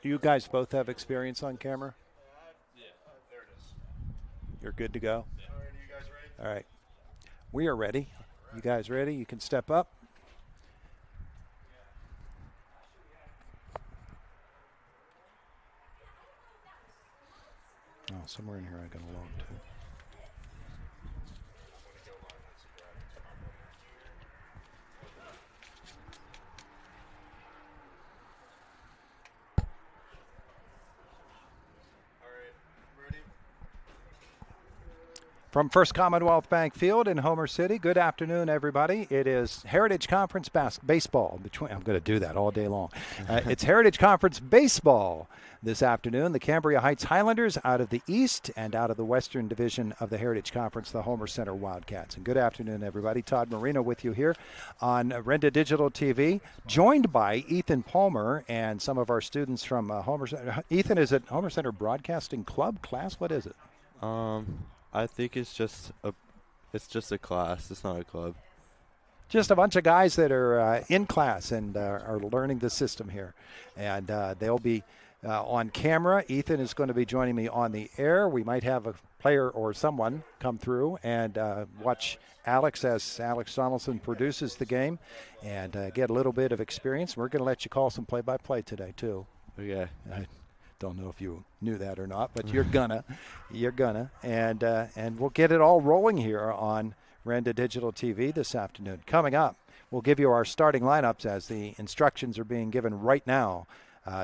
You guys both have experience on camera? Yeah, there it is. You're good to go? Yeah. All right, are you guys ready? All right. We are ready. You guys ready? You can step up. Oh, somewhere in here I got a log too. From First Commonwealth Bank Field in Homer City, good afternoon, everybody. It is Heritage Conference baseball. I'm going to do that all day long. It's Heritage Conference baseball this afternoon. The Cambria Heights Highlanders out of the East and out of the Western Division of the Heritage Conference, the Homer Center Wildcats. And good afternoon, everybody. Todd Marino with you here on Renda Digital TV, joined by Ethan Palmer and some of our students from Homer Center. Ethan, is it Homer Center Broadcasting Club class? What is it? I think it's just a class. It's not a club. Just a bunch of guys that are in class and are learning the system here. And they'll be on camera. Ethan is going to be joining me on the air. We might have a player or someone come through and watch Alex as Alex Donaldson produces the game and get a little bit of experience. We're going to let you call some play-by-play today, too. Okay. Don't know if you knew that or not, but you're gonna, and we'll get it all rolling here on Renda Digital TV this afternoon. Coming up, we'll give you our starting lineups as the instructions are being given right now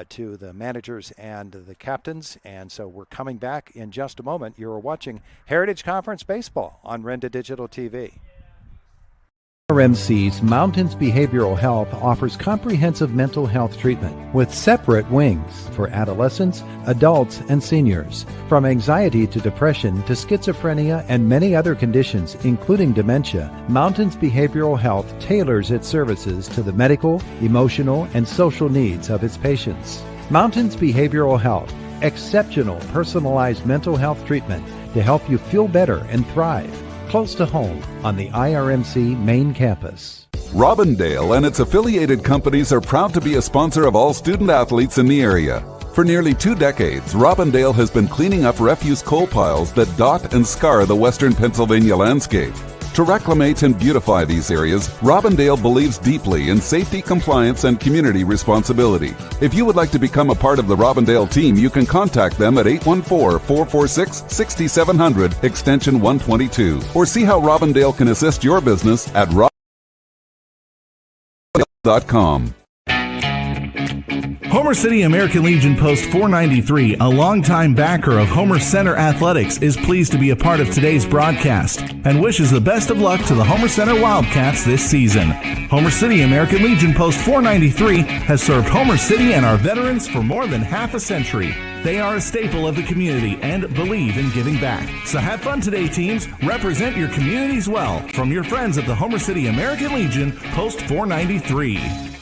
to the managers and the captains, and so we're coming back in just a moment. You're watching Heritage Conference Baseball on Renda Digital TV. RMC's Mountains Behavioral Health offers comprehensive mental health treatment with separate wings for adolescents, adults, and seniors. From anxiety to depression to schizophrenia and many other conditions, including dementia, Mountains Behavioral Health tailors its services to the medical, emotional, and social needs of its patients. Mountains Behavioral Health, exceptional personalized mental health treatment to help you feel better and thrive. Close to home on the IRMC main campus. Robindale and its affiliated companies are proud to be a sponsor of all student athletes in the area. For nearly 2 decades, Robindale has been cleaning up refuse coal piles that dot and scar the western Pennsylvania landscape. To reclimate and beautify these areas, Robindale believes deeply in safety, compliance, and community responsibility. If you would like to become a part of the Robindale team, you can contact them at 814-446-6700, extension 122, or see how Robindale can assist your business at robindale.com. Homer City American Legion Post 493, a longtime backer of Homer Center Athletics, is pleased to be a part of today's broadcast and wishes the best of luck to the Homer Center Wildcats this season. Homer City American Legion Post 493 has served Homer City and our veterans for more than half a century. They are a staple of the community and believe in giving back. So have fun today, teams. Represent your communities well. From your friends at the Homer City American Legion Post 493.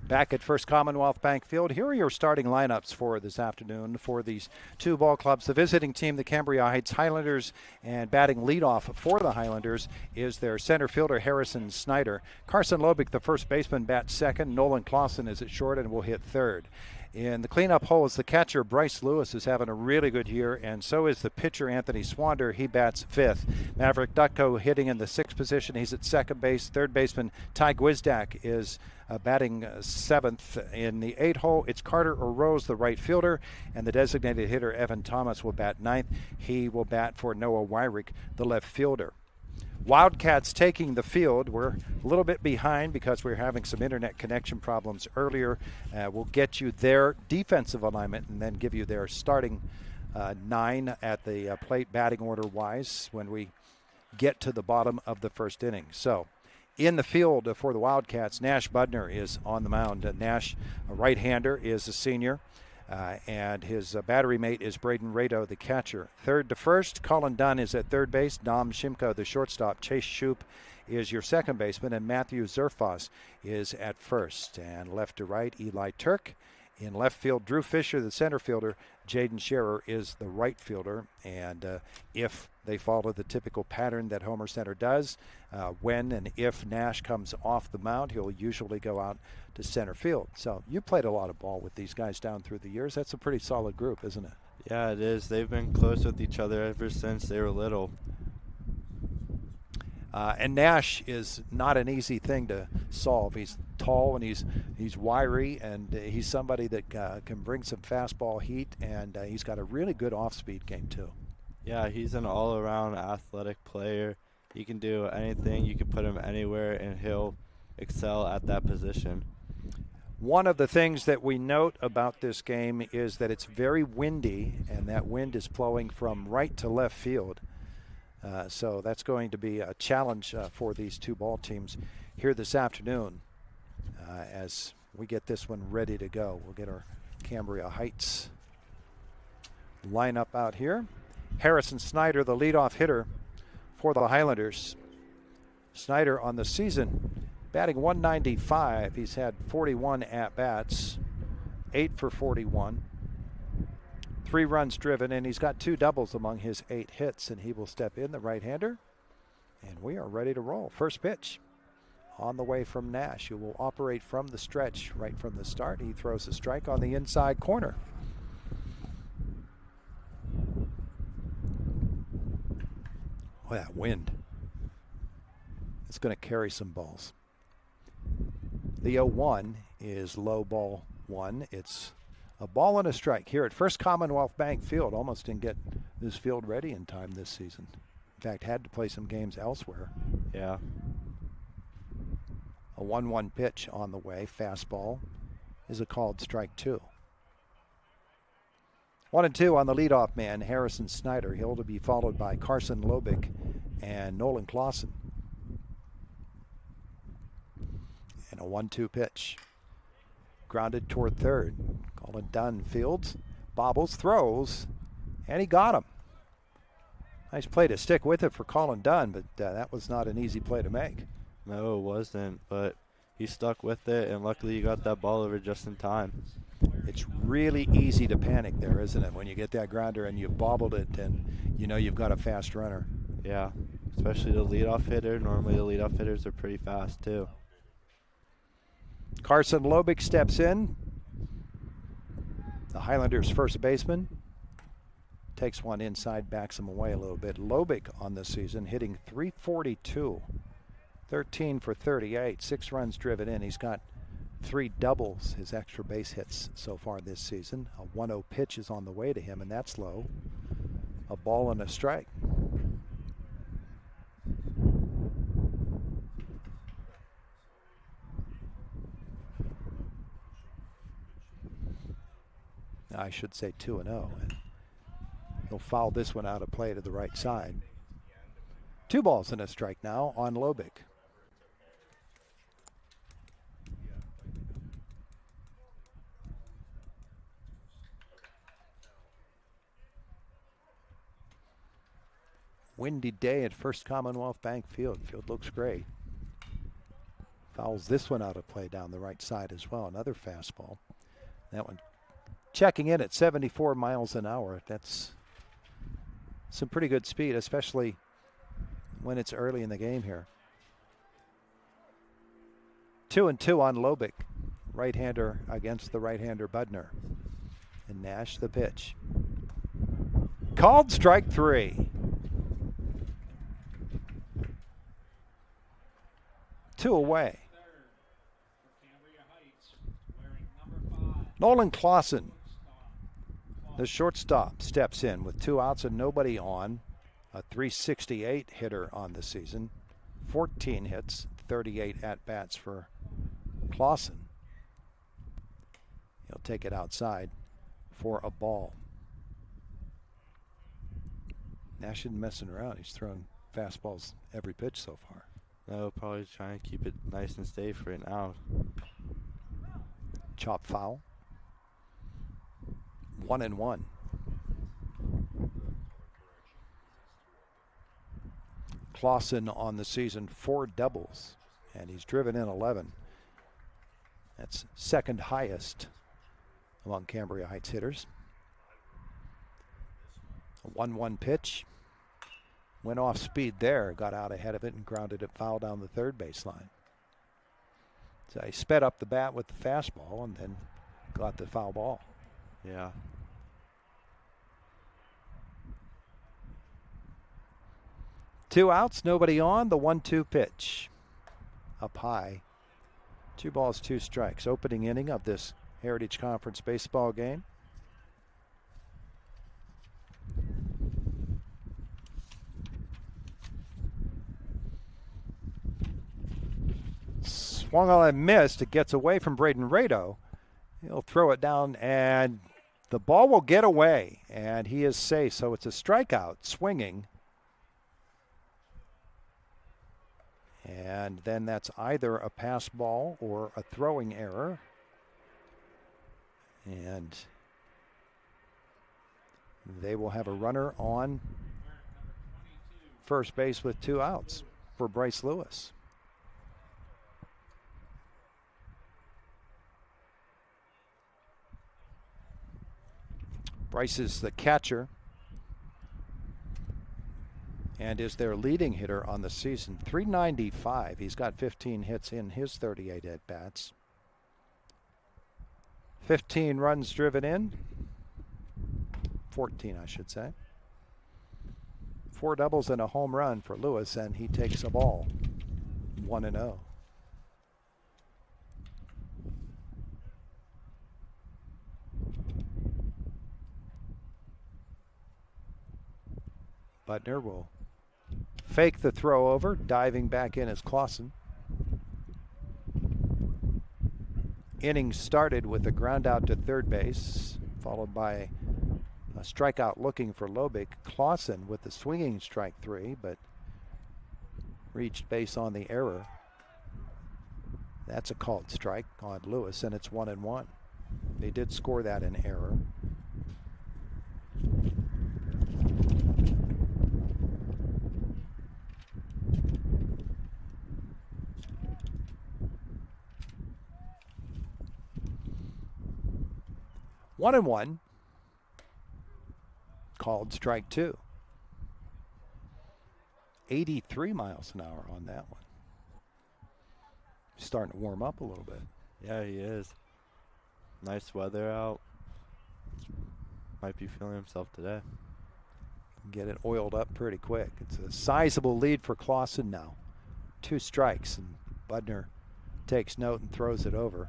Back at First Commonwealth Bank Field, here are your starting lineups for this afternoon for these two ball clubs. The visiting team, the Cambria Heights Highlanders, and batting leadoff for the Highlanders is their center fielder, Harrison Snyder. Carson Lobick, the first baseman, bats second. Nolan Clausen is at short and will hit third. In the cleanup hole is the catcher, Bryce Lewis, is having a really good year, and so is the pitcher, Anthony Swander. He bats fifth. Maverick Dutko hitting in the sixth position. He's at second base. Third baseman, Ty Gwizdak, is batting seventh. In the eight hole, it's Carter O'Rose, the right fielder, and the designated hitter, Evan Thomas, will bat ninth. He will bat for Noah Wyrick, the left fielder. Wildcats taking the field. We're a little bit behind because we're having some internet connection problems earlier. We'll get you their defensive alignment and then give you their starting 9 at the plate batting order wise when we get to the bottom of the first inning. So in the field for the Wildcats, Nash Budner is on the mound. Nash, a right-hander, is a senior. And his battery mate is Braden Rado, the catcher. Third to first, Colin Dunn is at third base. Dom Shimko, the shortstop. Chase Shoup is your second baseman, and Matthew Zerfas is at first. And left to right, Eli Turk In left field, Drew Fisher, the center fielder. Jaden Scherer is the right fielder. And if they follow the typical pattern that Homer Center does, when and if Nash comes off the mound, he'll usually go out to center field. So you played a lot of ball with these guys down through the years. That's a pretty solid group, isn't it? Yeah, it is. They've been close with each other ever since they were little. And Nash is not an easy thing to solve. He's tall and he's wiry, and he's somebody that can bring some fastball heat, and he's got a really good off-speed game too. Yeah, he's an all-around athletic player. He can do anything. You can put him anywhere, and he'll excel at that position. One of the things that we note about this game is that it's very windy, and that wind is blowing from right to left field. So that's going to be a challenge for these two ball teams here this afternoon as we get this one ready to go. We'll get our Cambria Heights lineup out here. Harrison Snyder, the leadoff hitter for the Highlanders. Snyder on the season batting .195. He's had 41 at-bats, 8 for 41. 3 runs driven, and he's got 2 doubles among his 8 hits, and he will step in, the right-hander. And we are ready to roll. First pitch on the way from Nash, who will operate from the stretch right from the start. He throws a strike on the inside corner. Boy, that wind. It's going to carry some balls. The 0-1 is low ball 1. It's a ball and a strike here at First Commonwealth Bank Field. Almost didn't get this field ready in time this season. In fact, had to play some games elsewhere. Yeah. A 1-1 pitch on the way. Fastball is a called strike 2. 1-2 on the leadoff man, Harrison Snyder. He'll to be followed by Carson Lobick and Nolan Clausen. And a 1-2 pitch. Grounded toward third. Colin Dunn fields, bobbles, throws, and he got him. Nice play to stick with it for Colin Dunn, but that was not an easy play to make. No, it wasn't, but he stuck with it, and luckily he got that ball over just in time. It's really easy to panic there, isn't it, when you get that grounder and you've bobbled it and you know you've got a fast runner. Yeah, especially the leadoff hitter. Normally the leadoff hitters are pretty fast too. Carson Lobick steps in. The Highlanders' first baseman takes one inside, backs him away a little bit. Lobick on the season hitting .342, 13 for 38, 6 runs driven in. He's got 3 doubles, his extra base hits so far this season. A 1-0 pitch is on the way to him, and that's low. A ball and a strike. I should say 2-0, and he'll foul this one out of play to the right side. 2 balls and a strike now on Lobick. Windy day at First Commonwealth Bank Field. Field looks great. Fouls this one out of play down the right side as well. Another fastball. That one checking in at 74 miles an hour. That's some pretty good speed, especially when it's early in the game here. 2-2 on Lobick. Right-hander against the right-hander Budner. And Nash the pitch. Called strike 3. 2 away. Nolan Clausen, the shortstop, steps in with 2 outs and nobody on. A .368 hitter on the season. 14 hits, 38 at-bats for Clausen. He'll take it outside for a ball. Nash isn't messing around. He's thrown fastballs every pitch so far. No, probably trying to keep it nice and safe right now. Chop foul. 1-1. Clausen on the season 4 doubles, and he's driven in 11. That's second highest among Cambria Heights hitters. A 1-1 pitch. Went off speed there, got out ahead of it and grounded it foul down the third baseline. So he sped up the bat with the fastball and then got the foul ball. Yeah. Two outs, nobody on. The 1-2 pitch. Up high. 2 balls, 2 strikes. Opening inning of this Heritage Conference baseball game. Swung on and missed. It gets away from Braden Rado. He'll throw it down and the ball will get away and he is safe. So it's a strikeout swinging. And then that's either a pass ball or a throwing error. And they will have a runner on first base with 2 outs for Bryce Lewis. Bryce is the catcher and is their leading hitter on the season. .395. He's got 15 hits in his 38 at-bats. 15 runs driven in. 14, I should say. 4 doubles and a home run for Lewis, and he takes a ball. 1-0. Butner will fake the throw over. Diving back in is Clausen. Inning started with a ground out to third base, followed by a strikeout looking for Lobick. Clausen with the swinging strike 3, but reached base on the error. That's a called strike on Lewis, and it's 1-1. They did score that in error. One and one. Called strike 2. 83 miles an hour on that one. Starting to warm up a little bit. Yeah, he is. Nice weather out. Might be feeling himself today. Get it oiled up pretty quick. It's a sizable lead for Clausen now. 2 strikes, and Budner takes note and throws it over.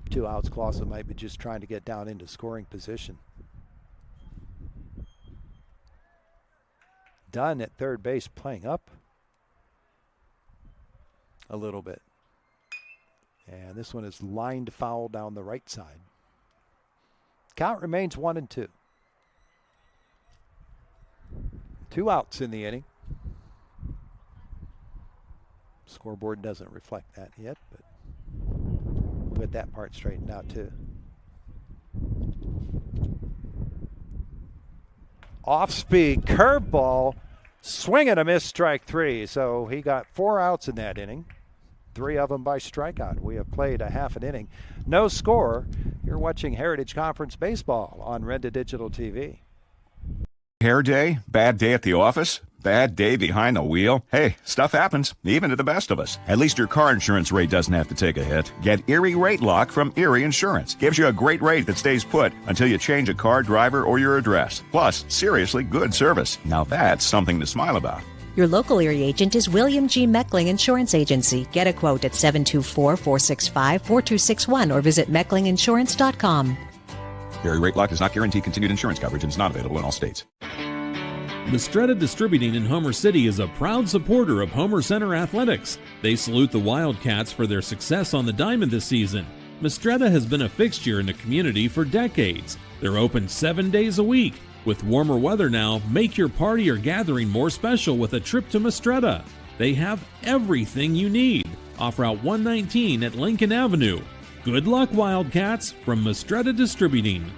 2 outs. Clausen might be just trying to get down into scoring position. Dunn at third base playing up a little bit. And this one is lined foul down the right side. Count remains 1-2. 2 outs in the inning. Scoreboard doesn't reflect that yet, but we'll get that part straightened out too. Off-speed curveball, swing and a miss, strike 3. So he got 4 outs in that inning, 3 of them by strikeout. We have played a half an inning. No score. You're watching Heritage Conference Baseball on Renda Digital TV. Hair day? Bad day at the office? Bad day behind the wheel? Hey, stuff happens, even to the best of us. At least your car insurance rate doesn't have to take a hit. Get Erie Rate Lock from Erie Insurance. Gives you a great rate that stays put until you change a car, driver, or your address. Plus, seriously good service. Now that's something to smile about. Your local Erie agent is William G. Meckling Insurance Agency. Get a quote at 724-465-4261 or visit mecklinginsurance.com. Erie Rate Lock does not guarantee continued insurance coverage and is not available in all states. Renda Distributing in Homer City is a proud supporter of Homer Center Athletics. They salute the Wildcats for their success on the diamond this season. Renda has been a fixture in the community for decades. They're open 7 days a week. With warmer weather now, make your party or gathering more special with a trip to Renda. They have everything you need. Off Route 119 at Lincoln Avenue. Good luck, Wildcats, from Renda Distributing.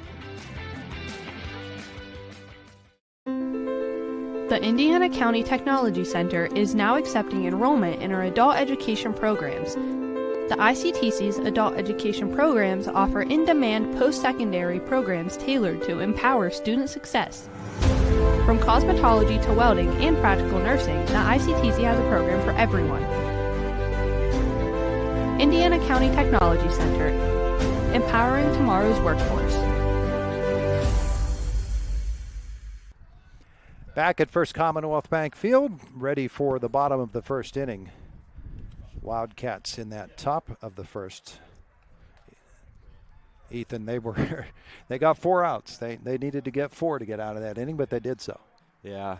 The Indiana County Technology Center is now accepting enrollment in our adult education programs. The ICTC's adult education programs offer in-demand post-secondary programs tailored to empower student success. From cosmetology to welding and practical nursing, the ICTC has a program for everyone. Indiana County Technology Center, empowering tomorrow's workforce. Back at First Commonwealth Bank Field, ready for the bottom of the first inning. Wildcats in that top of the first. Ethan, they got 4 outs. They needed to get 4 to get out of that inning, but they did so. Yeah.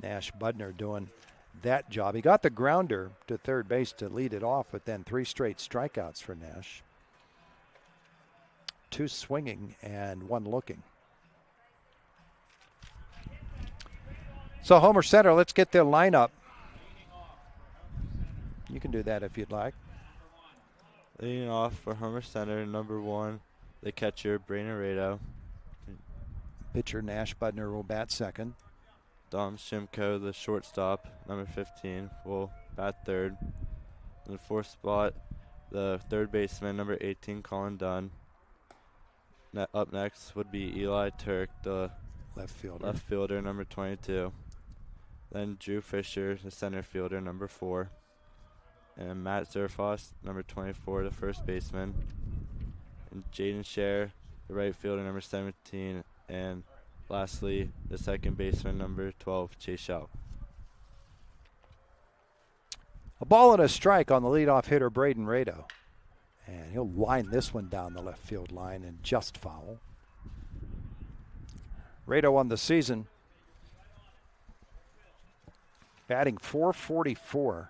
Nash Budner doing that job. He got the grounder to third base to lead it off, but then 3 straight strikeouts for Nash. 2 swinging and 1 looking. So Homer Center, let's get their lineup. You can do that if you'd like. Leading off for Homer Center, number 1, the catcher, Braden Rado. Pitcher Nash Budner will bat second. Dom Shimko, the shortstop, number 15, will bat third. In the 4th spot, the third baseman, number 18, Colin Dunn. Up next would be Eli Turk, the left fielder, number 22. Then Drew Fisher, the center fielder, number 4. And Matt Zerfoss, number 24, the first baseman. And Jaden Scher, the right fielder, number 17. And lastly, the second baseman, number 12, Chase Shaw. A ball and a strike on the leadoff hitter, Braden Rado. And he'll line this one down the left field line and just foul. Rado on the season, batting .444.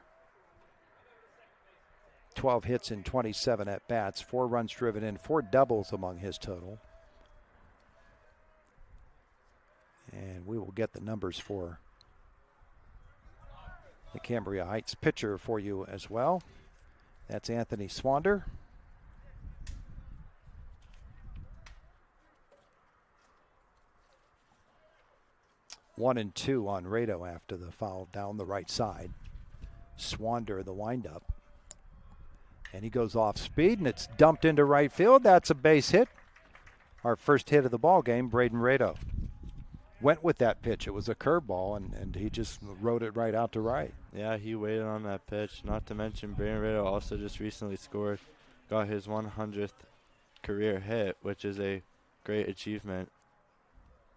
12 hits in 27 at-bats, 4 runs driven in, 4 doubles among his total. And we will get the numbers for the Cambria Heights pitcher for you as well. That's Anthony Swander. One and 2 on Rado after the foul down the right side. Swander the windup. And he goes off speed, and it's dumped into right field. That's a base hit. Our first hit of the ball game, Braden Rado went with that pitch. It was a curveball, and he just rode it right out to right. Yeah, he waited on that pitch. Not to mention, Braden Rado also just recently scored, got his 100th career hit, which is a great achievement.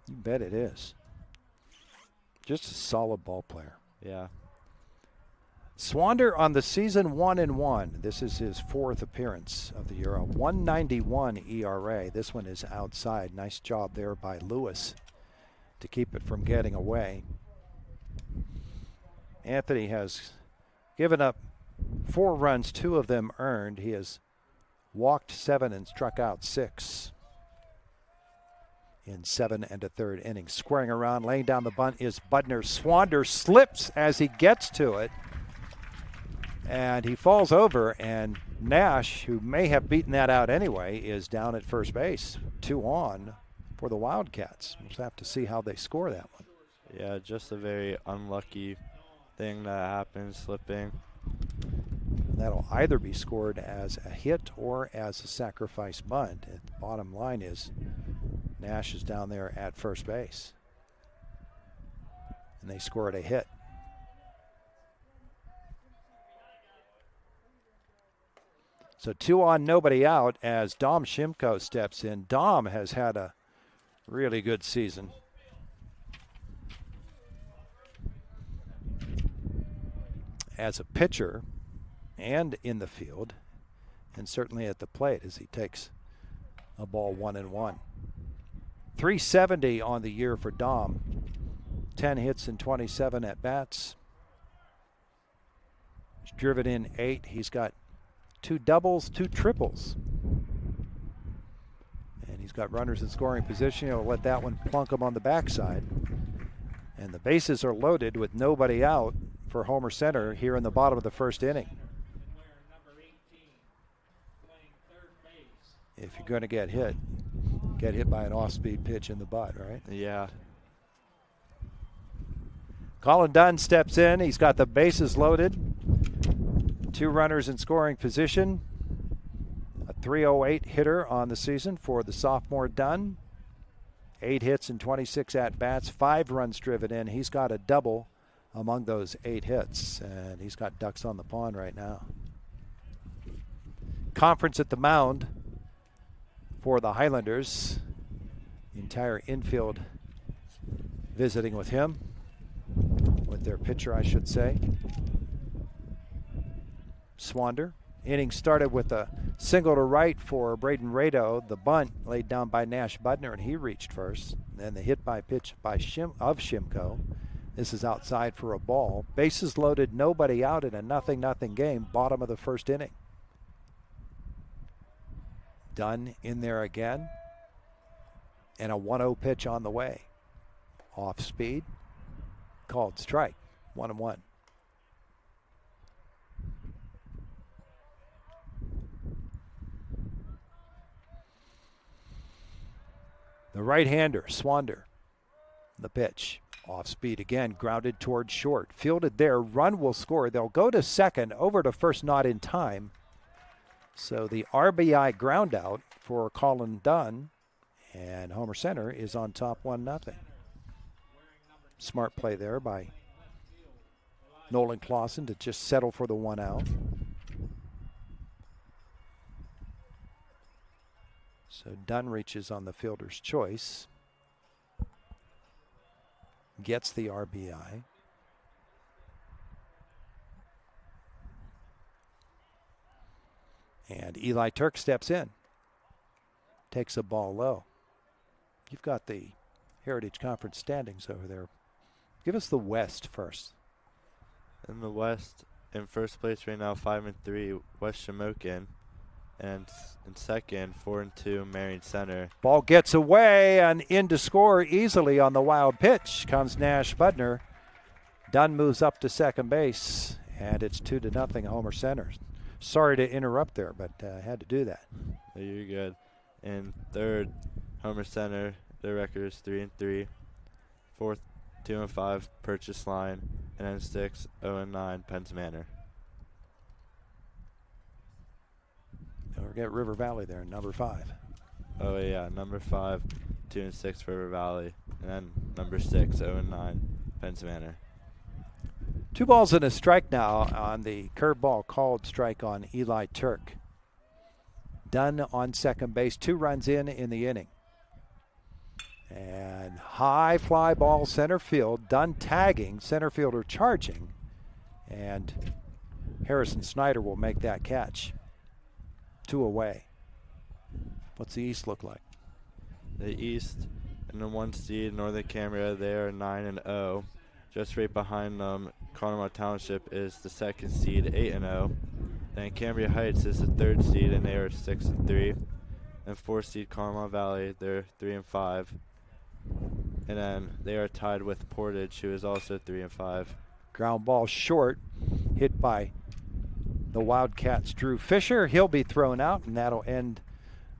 You bet it is. Just a solid ball player. Yeah. Swander on the season 1-1. This is his 4th appearance of the year. A 1.91 ERA. This one is outside. Nice job there by Lewis to keep it from getting away. Anthony has given up 4 runs, 2 of them earned. He has walked 7 and struck out 6 in 7 1/3 innings. Squaring around, laying down the bunt is Budner. Swander slips as he gets to it, and he falls over, and Nash, who may have beaten that out anyway, is down at first base. 2 on for the Wildcats. We'll have to see how they score that one. Yeah, just a very unlucky thing that happened, slipping. That'll either be scored as a hit or as a sacrifice bunt. The bottom line is Nash is down there at first base, and they scored a hit. So 2 on, nobody out as Dom Shimko steps in. Dom has had a really good season. As a pitcher and in the field, and certainly at the plate as he takes a ball 1-1. 370 on the year for Dom. 10 hits and 27 at-bats. He's driven in 8. He's got 2 doubles, 2 triples. And he's got runners in scoring position. He'll let that one plunk him on the backside. And the bases are loaded with nobody out for Homer Center here in the bottom of the first inning. If you're going to get hit by an off-speed pitch in the butt, right? Yeah. Colin Dunn steps in. He's got the bases loaded. 2 runners in scoring position. A .308 hitter on the season for the sophomore Dunn. 8 hits and 26 at-bats, 5 runs driven in. He's got a double among those 8 hits, and he's got ducks on the pond right now. Conference at the mound for the Highlanders. The entire infield visiting with him, with their pitcher, I should say. Swander. Inning started with a single to right for Braden Rado. The bunt laid down by Nash Budner, and he reached first. Then the hit by pitch by Shimko. This is outside for a ball. Bases loaded, nobody out in a 0-0 game, bottom of the first inning. Dunn in there again. And a 1-0 pitch on the way. Off speed. Called strike. 1-1. The right-hander, Swander. The pitch. Off speed again, grounded towards short. Fielded there, run will score. They'll go to second, over to first, not in time. So the RBI ground out for Colin Dunn, and Homer Center is on top 1-0. Smart play there by Nolan Clausen to just settle for the 1 out. So Dunn reaches on the fielder's choice. Gets the RBI. And Eli Turk steps in. Takes a ball low. You've got the Heritage Conference standings over there. Give us the West first. In the West, in first place right now, 5-3, West Shamokin. And in second, 4-2, Marion Center. Ball gets away and in to score easily on the wild pitch comes Nash Budner. Dunn moves up to second base, and it's 2-0 Homer Center. Sorry to interrupt there, but I had to do that. You're good. In third, Homer Center, their record is 3-3. Fourth, 2-5, Purchase Line. And then sixth, 0-9, Penn's Manor. Don't forget River Valley there, number 5. Oh, yeah, number 5, 2-6, River Valley. And then number 6, 0-9, Penn's Manor. 2 balls and a strike now on the curveball called strike on Eli Turk. Dunn on second base, 2 runs in the inning. And high fly ball center field. Dunn tagging, center fielder charging. And Harrison Snyder will make that catch. 2 away. What's the East look like? The East, in the 1 seed, Northern Cambria, they are 9-0. Just right behind them, Conemaugh Township is the 2nd seed, 8-0. Then Cambria Heights is the 3rd seed, and they are 6-3. And 4th seed, Conemaugh Valley, they're 3-5. And then they are tied with Portage, who is also 3-5. Ground ball short, hit by the Wildcats' Drew Fisher. He'll be thrown out, and that'll end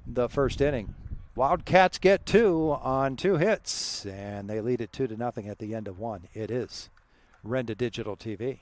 the first inning. Wildcats get 2 on 2 hits, and they lead it 2-0 at the end of 1. It is Renda Digital TV.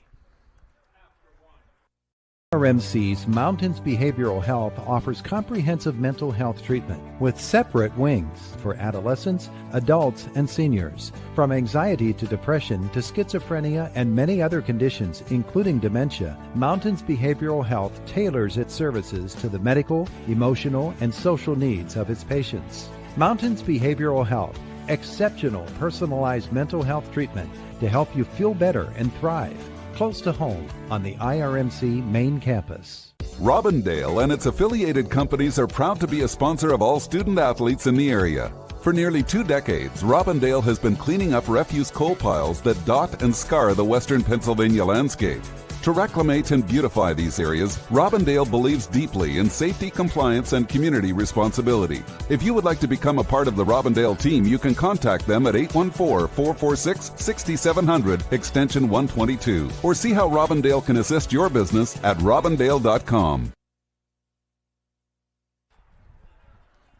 RMC's Mountains Behavioral Health offers comprehensive mental health treatment with separate wings for adolescents, adults, and seniors. From anxiety to depression to schizophrenia and many other conditions, including dementia, Mountains Behavioral Health tailors its services to the medical, emotional, and social needs of its patients. Mountains Behavioral Health, exceptional personalized mental health treatment to help you feel better and thrive. Close to home on the IRMC main campus. Robindale and its affiliated companies are proud to be a sponsor of all student athletes in the area. For nearly 2 decades, Robindale has been cleaning up refuse coal piles that dot and scar the western Pennsylvania landscape. To reclimate and beautify these areas, Robindale believes deeply in safety, compliance, and community responsibility. If you would like to become a part of the Robindale team, you can contact them at 814-446-6700, extension 122, or see how Robindale can assist your business at robindale.com.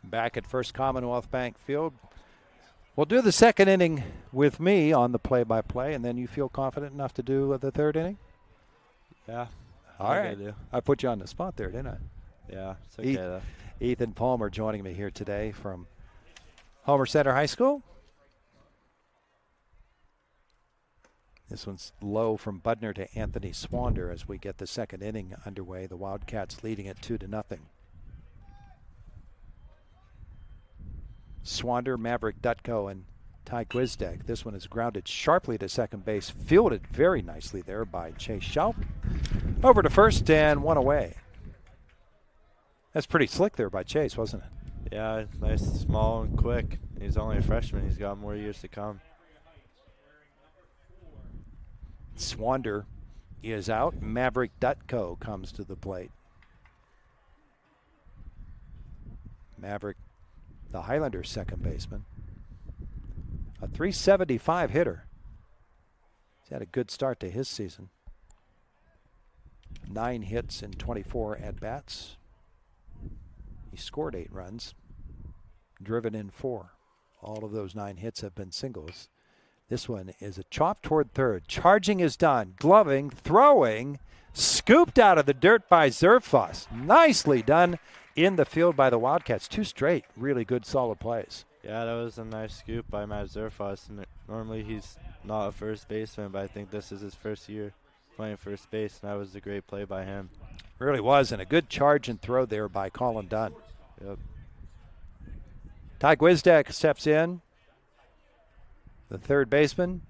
Back at First Commonwealth Bank Field, We'll do the second inning with me on the play-by-play, and then you feel confident enough to do the third inning? Yeah. All right. I put you on the spot there, didn't I? Yeah, it's okay though. Ethan Palmer joining me here today from Homer Center High School. This one's low from Budner to Anthony Swander as we get the second inning underway. The Wildcats leading it 2-0. Swander, Maverick Dutko, and Ty Gwizdek. This one is grounded sharply to second base. Fielded very nicely there by Chase Schaup. Over to first and one away. That's pretty slick there by Chase, wasn't it? Yeah, nice, small, and quick. He's only a freshman. He's got more years to come. Swander is out. Maverick Dutko comes to the plate. Maverick, the Highlanders' second baseman. A .375 hitter. He's had a good start to his season. 9 hits in 24 at-bats. He scored 8 runs, driven in 4. All of those 9 hits have been singles. This one is a chop toward third. Charging is done. Gloving, throwing, scooped out of the dirt by Zerfoss. Nicely done in the field by the Wildcats. 2 straight really good, solid plays. Yeah, that was a nice scoop by Matt Zerfoss. Normally he's not a first baseman, but I think this is his first year playing first base, and that was a great play by him. Really was, and a good charge and throw there by Colin Dunn. Yep. Ty Gwizdek steps in. The third baseman,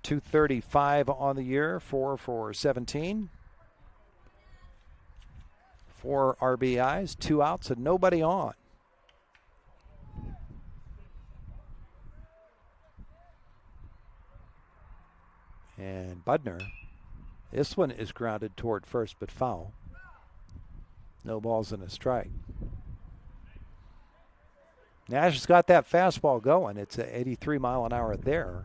.235 on the year, 4 for 17. 4 RBIs, 2 outs, and nobody on. And Budner, this one is grounded toward first but foul. No balls and a strike. Nash has got that fastball going. It's at 83 mile an hour there.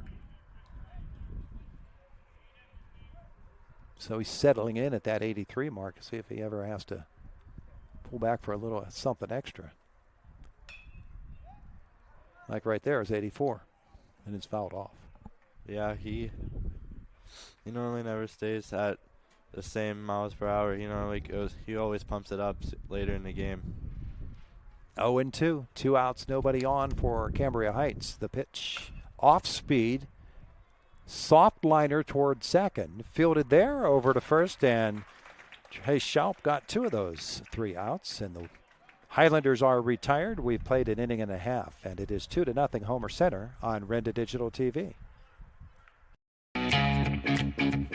So he's settling in at that 83 mark. See if he ever has to pull back for a little something extra. Like right there is 84, and it's fouled off. Yeah, he normally never stays at the same miles per hour. He always pumps it up later in the game. 0-2, 2 outs, nobody on for Cambria Heights. The pitch off speed, soft liner toward second, fielded there, over to first, and Chase Schaup got 2 of those 3 outs, and the Highlanders are retired. We've played an inning and a half, and it is 2-0 Homer Center on Renda Digital TV.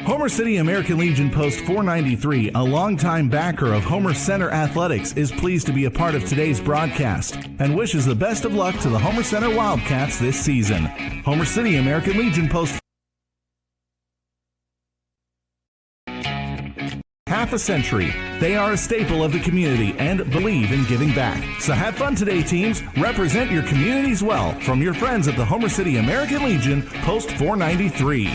Homer City American Legion Post 493, a longtime backer of Homer Center Athletics, is pleased to be a part of today's broadcast and wishes the best of luck to the Homer Center Wildcats this season. Homer City American Legion Post. Half a century. They are a staple of the community and believe in giving back. So have fun today, teams. Represent your communities well from your friends at the Homer City American Legion Post 493.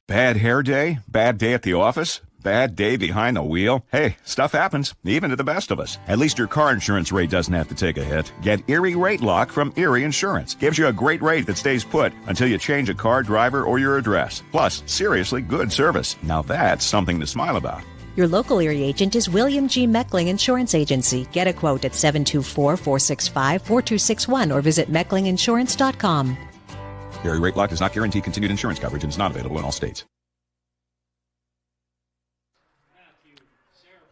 Bad hair day? Bad day at the office? Bad day behind the wheel? Hey, stuff happens, even to the best of us. At least your car insurance rate doesn't have to take a hit. Get Erie Rate Lock from Erie Insurance. Gives you a great rate that stays put until you change a car, driver, or your address. Plus, seriously good service. Now that's something to smile about. Your local Erie agent is William G. Meckling Insurance Agency. Get a quote at 724-465-4261 or visit mecklinginsurance.com. Erie Rate Lock does not guarantee continued insurance coverage and is not available in all states.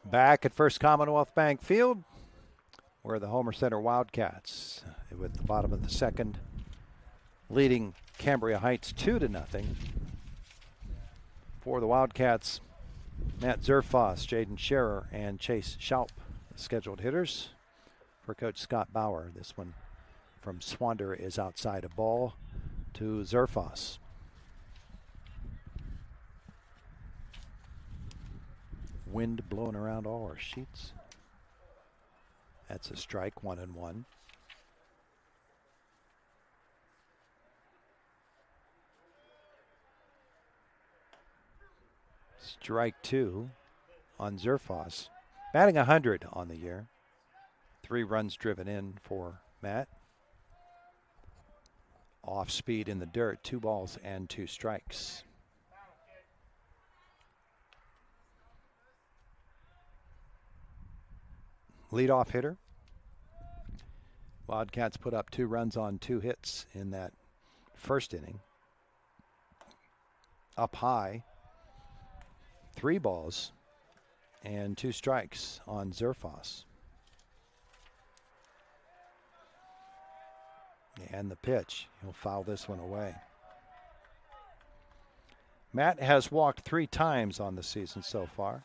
Back at First Commonwealth Bank Field, where the Homer Center Wildcats, with the bottom of the second, leading Cambria Heights 2-0. For the Wildcats, Matt Zerfoss, Jaden Scherer, and Chase Schaup, the scheduled hitters. For Coach Scott Bauer, this one from Swander is outside a ball to Zerfoss. Wind blowing around all our sheets. That's a strike, 1-1. Strike 2 on Zerfoss. Batting 100 on the year. 3 runs driven in for Matt. Off speed in the dirt, 2 balls and 2 strikes. Leadoff hitter. Wildcats put up 2 runs on 2 hits in that first inning. Up high, 3 balls and 2 strikes on Zerfas. And the pitch, he'll foul this one away. Matt has walked 3 times on the season so far.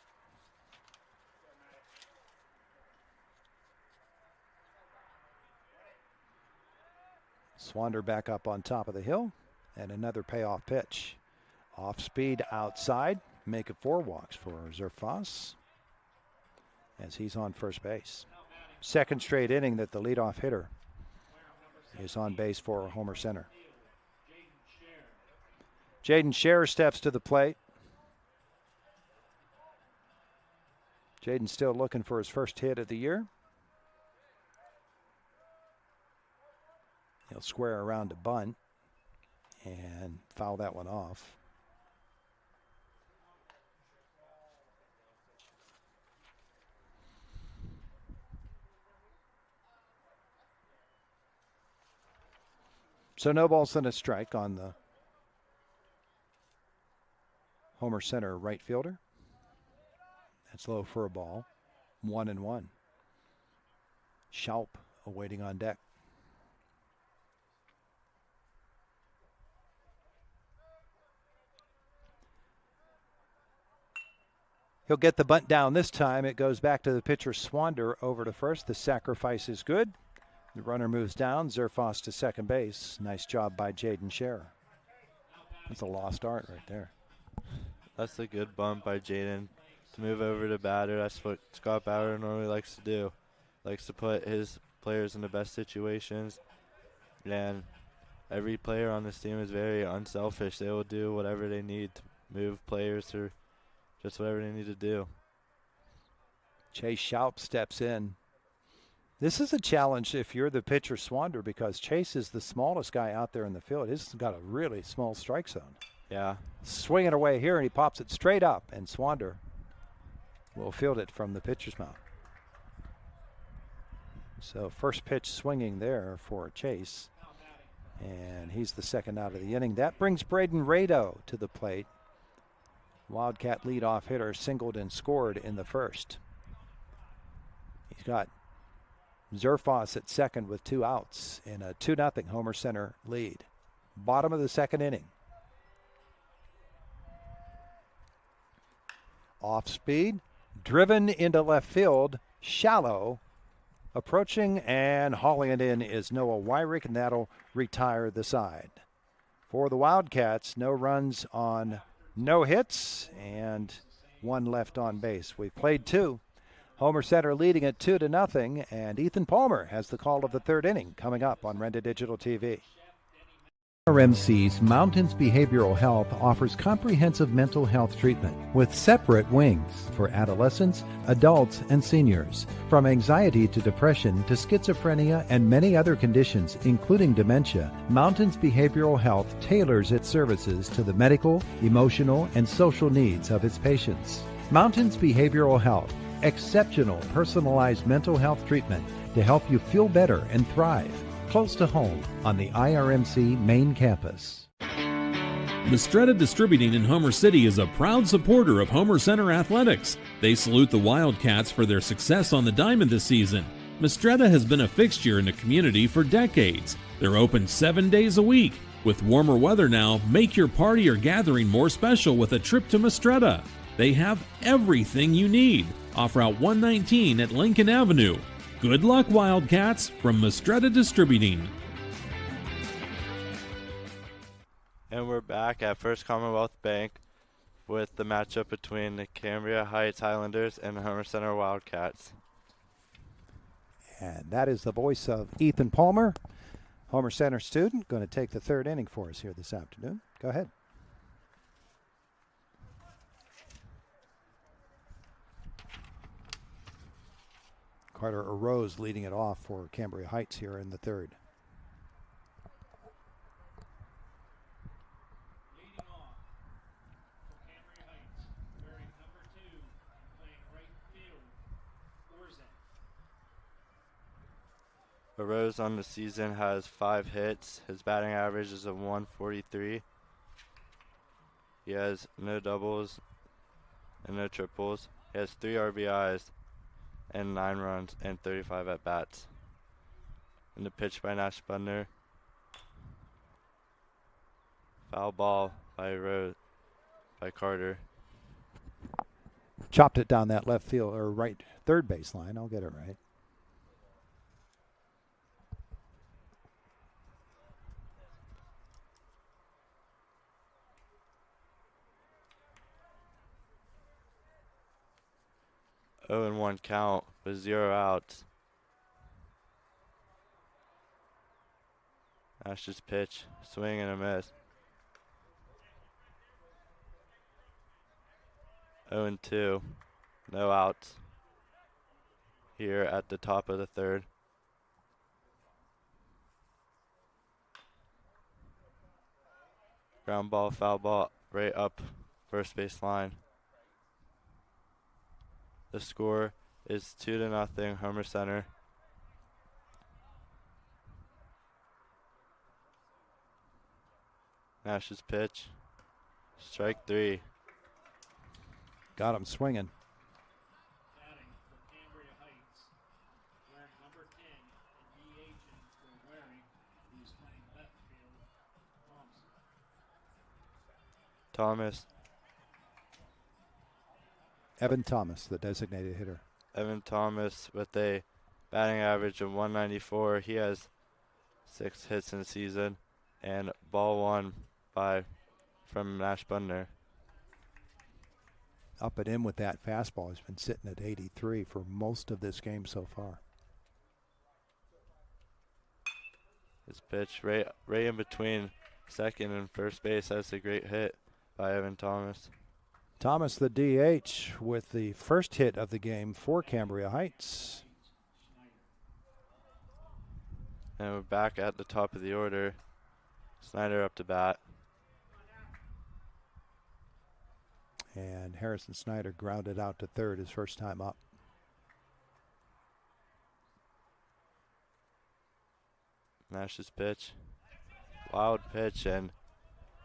Swander back up on top of the hill, and another payoff pitch. Off speed outside, make it 4 walks for Zerfas as he's on first base. Second straight inning that the leadoff hitter is on base for Homer Center. Jaden Scherer steps to the plate. Jaden's still looking for his first hit of the year. He'll square around to bunt and foul that one off. So no balls and a strike on the Homer Center right fielder. That's low for a ball. 1-1. Schaup awaiting on deck. He'll get the bunt down this time. It goes back to the pitcher Swander over to first. The sacrifice is good. The runner moves down. Zerfas to second base. Nice job by Jaden Scherer. That's a lost art right there. That's a good bump by Jaden to move over to batter. That's what Scott Bauer normally likes to do. Likes to put his players in the best situations. And every player on this team is very unselfish. They will do whatever they need to move players or just whatever they need to do. Chase Schaup steps in. This is a challenge if you're the pitcher Swander, because Chase is the smallest guy out there in the field. He's got a really small strike zone. Yeah. Swinging away here, and he pops it straight up, and Swander will field it from the pitcher's mound. So first pitch swinging there for Chase, and he's the second out of the inning. That brings Braden Rado to the plate. Wildcat leadoff hitter singled and scored in the first. He's got Zerfas at second with 2 outs in a 2-0 Homer Center lead. Bottom of the second inning. Off speed, driven into left field, shallow. Approaching and hauling it in is Noah Wyrick, and that'll retire the side. For the Wildcats, no runs on no hits and 1 left on base. We've played 2. Homer Center leading it 2-0, and Ethan Palmer has the call of the third inning coming up on Renda Digital TV. RMC's Mountains Behavioral Health offers comprehensive mental health treatment with separate wings for adolescents, adults, and seniors. From anxiety to depression to schizophrenia and many other conditions, including dementia, Mountains Behavioral Health tailors its services to the medical, emotional, and social needs of its patients. Mountains Behavioral Health, exceptional personalized mental health treatment to help you feel better and thrive. Close to home on the IRMC main campus. Mistretta Distributing in Homer City is a proud supporter of Homer Center Athletics. They salute the Wildcats for their success on the diamond this season. Mistretta has been a fixture in the community for decades. They're open 7 days a week. With warmer weather now, make your party or gathering more special with a trip to Mistretta. They have everything you need. Off Route 119 at Lincoln Avenue. Good luck, Wildcats, from Mistretta Distributing. And we're back at First Commonwealth Bank with the matchup between the Cambria Heights Highlanders and the Homer Center Wildcats. And that is the voice of Ethan Palmer, Homer Center student, going to take the third inning for us here this afternoon. Go ahead. Carter Arose leading it off for Cambria Heights here in the third. Rose on the season has 5 hits. His batting average is a 143. He has no doubles and no triples. He has 3 RBIs and 9 runs and 35 at-bats. And the pitch by Nash Budner. Foul ball by Carter. Chopped it down that left field or right third base line. I'll get it right. Oh and 1 count with 0 outs. Nash's pitch, swing and a miss. 0 and 2, no outs here at the top of the third. Ground ball, foul ball, right up first base line. The score is 2-0, Homer Center. Nash's pitch, strike 3. Got him swinging. Batting for Cambria Heights, wearing number 10 and DH for Waring, who's playing left field, Thomas. Evan Thomas, the designated hitter. Evan Thomas with a batting average of 194. He has 6 hits in the season, and ball 1 from Nash Budner. Up and in with that fastball. He's been sitting at 83 for most of this game so far. His pitch right in between second and first base. That's a great hit by Evan Thomas. Thomas, the DH, with the first hit of the game for Cambria Heights. And we're back at the top of the order. Snyder up to bat. And Harrison Snyder grounded out to third his first time up. Nash's pitch. Wild pitch, and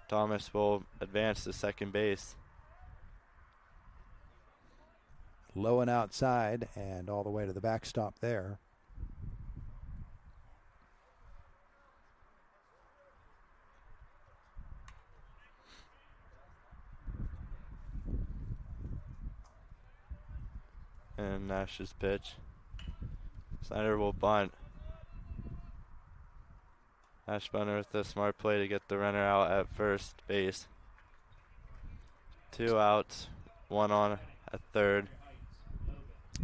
Thomas will advance to second base. Low and outside and all the way to the backstop there. And Nash's pitch. Snyder will bunt. Nash Budner with a smart play to get the runner out at first base. 2 outs, 1 on at third.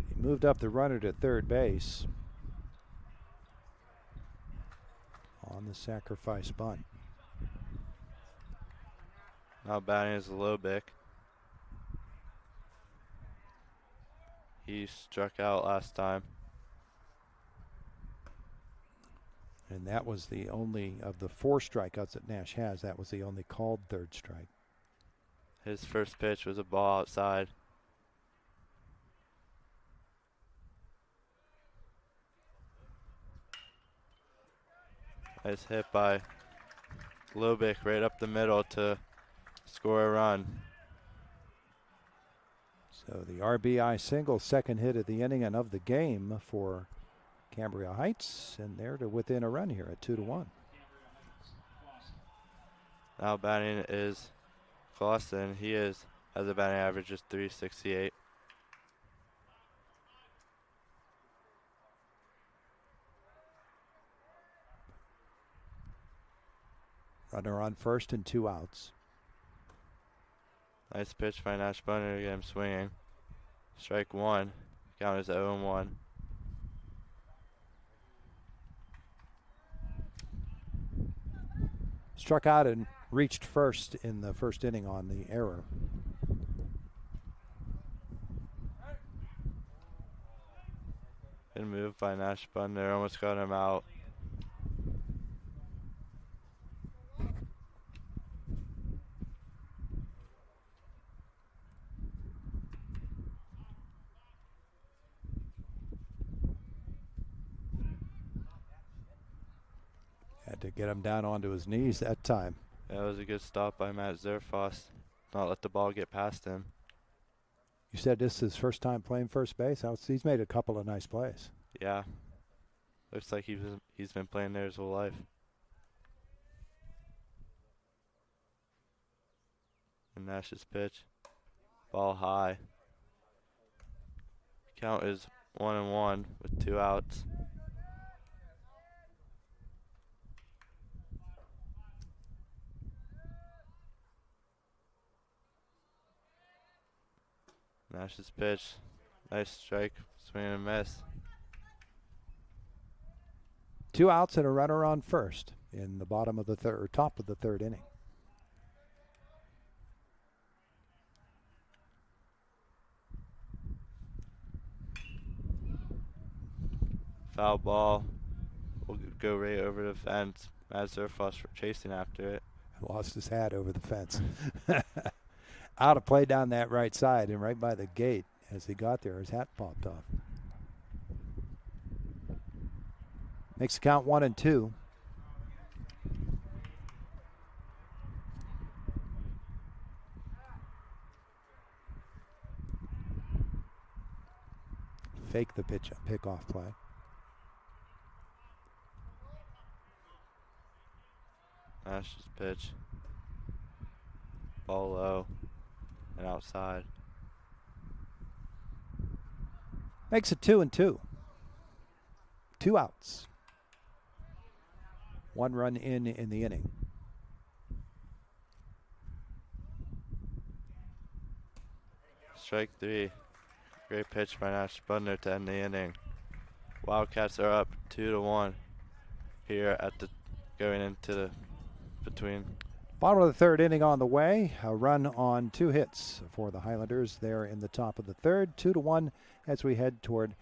He moved up the runner to third base on the sacrifice bunt. Now batting is Lobick. He struck out last time. And that was the only of the 4 strikeouts that Nash has. That was the only called third strike. His first pitch was a ball outside. Nice hit by Lobick right up the middle to score a run. So the RBI single, second hit of the inning and of the game for Cambria Heights, and they're to within a run here at 2-1. Now batting is Clausen. He has a batting average of .368. Runner on first and 2 outs. Nice pitch by Nash Budner to get him swinging. Strike 1. Count is 0-1. Struck out and reached first in the first inning on the error. Good move by Nash Budner. Almost got him out. to get him down onto his knees that time. That was a good stop by Matt Zerfoss. Not let the ball get past him. You said this is his first time playing first base. He's made a couple of nice plays. Yeah. Looks like he's been playing there his whole life. And Nash's pitch. Ball high. Count is 1-1 with 2 outs. Nash's pitch. Nice strike. Swing and a miss. 2 outs and a runner on first in the bottom of the third, or top of the third inning. Foul ball. Will go right over the fence. Matt Zerfoss chasing after it. Lost his hat over the fence. Out of play down that right side and right by the gate. As he got there, his hat popped off. Makes the count 1-2. Fake the pitch, pick off play. Nash's pitch. Ball low and outside. Makes it 2-2. 2 outs. 1 run in the inning. Strike 3. Great pitch by Nash Budner to end the inning. Wildcats are up 2-1 here at the going into the between. Bottom of the third inning on the way. A run on 2 hits for the Highlanders there in the top of the third. 2-1 as we head toward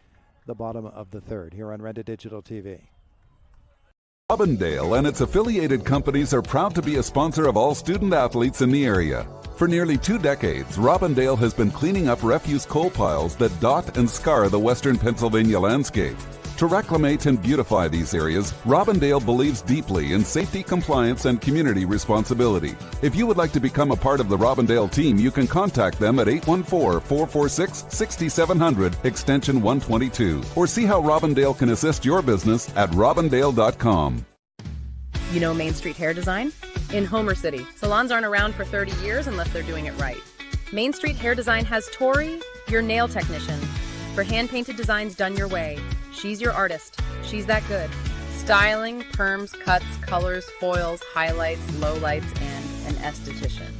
the bottom of the third here on Renda Digital TV. Robindale and its affiliated companies are proud to be a sponsor of all student athletes in the area. For nearly 2 decades, Robindale has been cleaning up refuse coal piles that dot and scar the western Pennsylvania landscape. To reclimate and beautify these areas, Robindale believes deeply in safety, compliance, and community responsibility. If you would like to become a part of the Robindale team, you can contact them at 814-446-6700, extension 122, or see how Robindale can assist your business at robindale.com. You know Main Street Hair Design? In Homer City, salons aren't around for 30 years unless they're doing it right. Main Street Hair Design has Tori, your nail technician, for hand-painted designs done your way. She's your artist. She's that good. Styling, perms, cuts, colors, foils, highlights, lowlights, and an esthetician.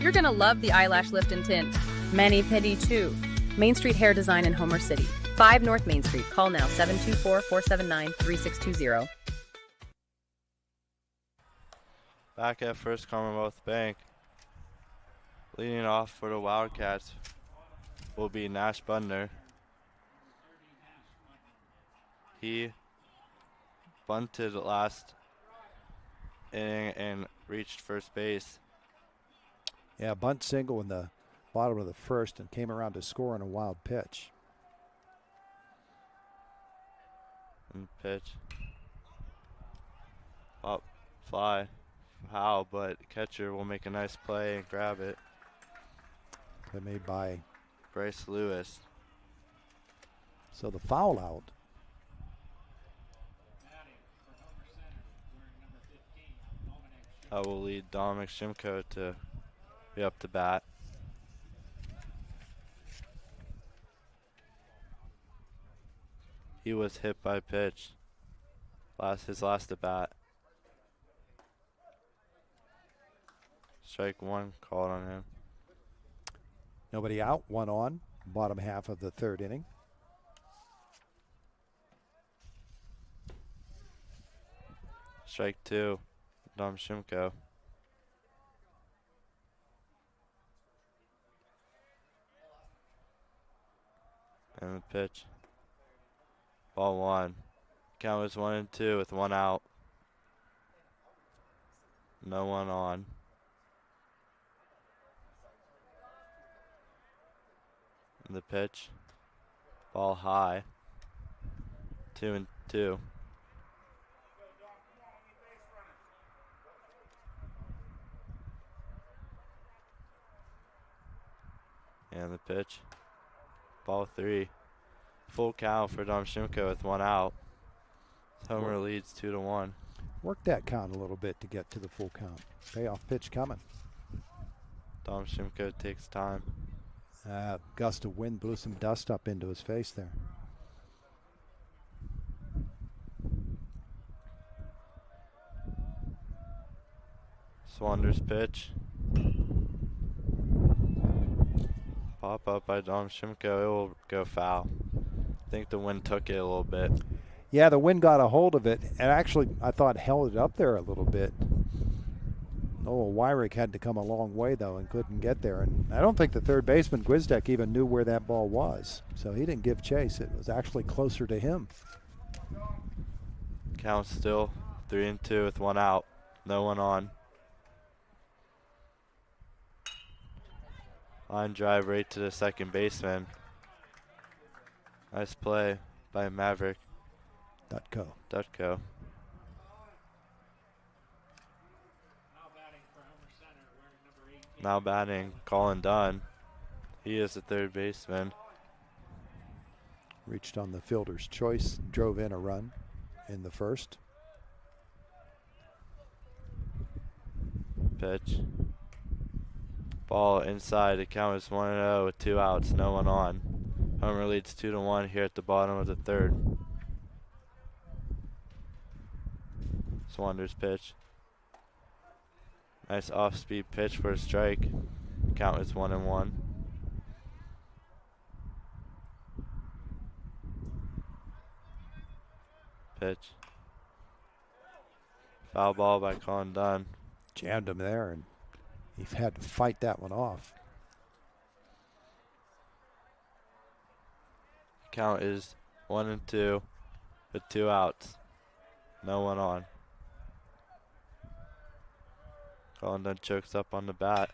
You're gonna love the eyelash lift and tint. Mani-pedi too. Main Street Hair Design in Homer City. 5 North Main Street. Call now, 724-479-3620. Back at First Commonwealth Bank. Leading off for the Wildcats will be Nash Budner. He bunted last inning and reached first base. Yeah, bunt single in the bottom of the first and came around to score on a wild pitch. And pitch. Pop, fly, foul, but catcher will make a nice play and grab it. Play made by Bryce Lewis. So the foul out. That will lead Dominic Shimko to be up to bat. He was hit by pitch. His last at bat. Strike 1 called on him. Nobody out, 1 on. Bottom half of the third inning. Strike 2. Dom Shimko. And the pitch. Ball 1. Count was 1-2 with 1 out. No one on. And the pitch. Ball high. 2-2. And the pitch. Ball 3. Full count for Dom Shimko with 1 out. Homer leads 2-1. Work that count a little bit to get to the full count. Payoff pitch coming. Dom Shimko takes time. Gust of wind blew some dust up into his face there. Swander's pitch. Pop up by Dom Shimko. It will go foul. I think the wind took it a little bit. Yeah, the wind got a hold of it, and actually I thought held it up there a little bit. Noel Wyrick had to come a long way, though, and couldn't get there. And I don't think the third baseman, Gwizdek, even knew where that ball was. So he didn't give chase. It was actually closer to him. Count still 3-2 with 1 out. No one on. Line drive right to the second baseman. Nice play by Maverick. Dutko. Now batting, Colin Dunn. He is the third baseman. Reached on the fielder's choice, drove in a run in the first. Pitch. Ball inside. The count is 1-0 with 2 outs, no one on. Homer leads 2-1 here at the bottom of the third. Swander's pitch. Nice off-speed pitch for a strike. Count is 1-1. Pitch. Foul ball by Colin Dunn. Jammed him there, and he had to fight that one off. Count is 1-2 with 2 outs. No one on. Colin Dunn chokes up on the bat.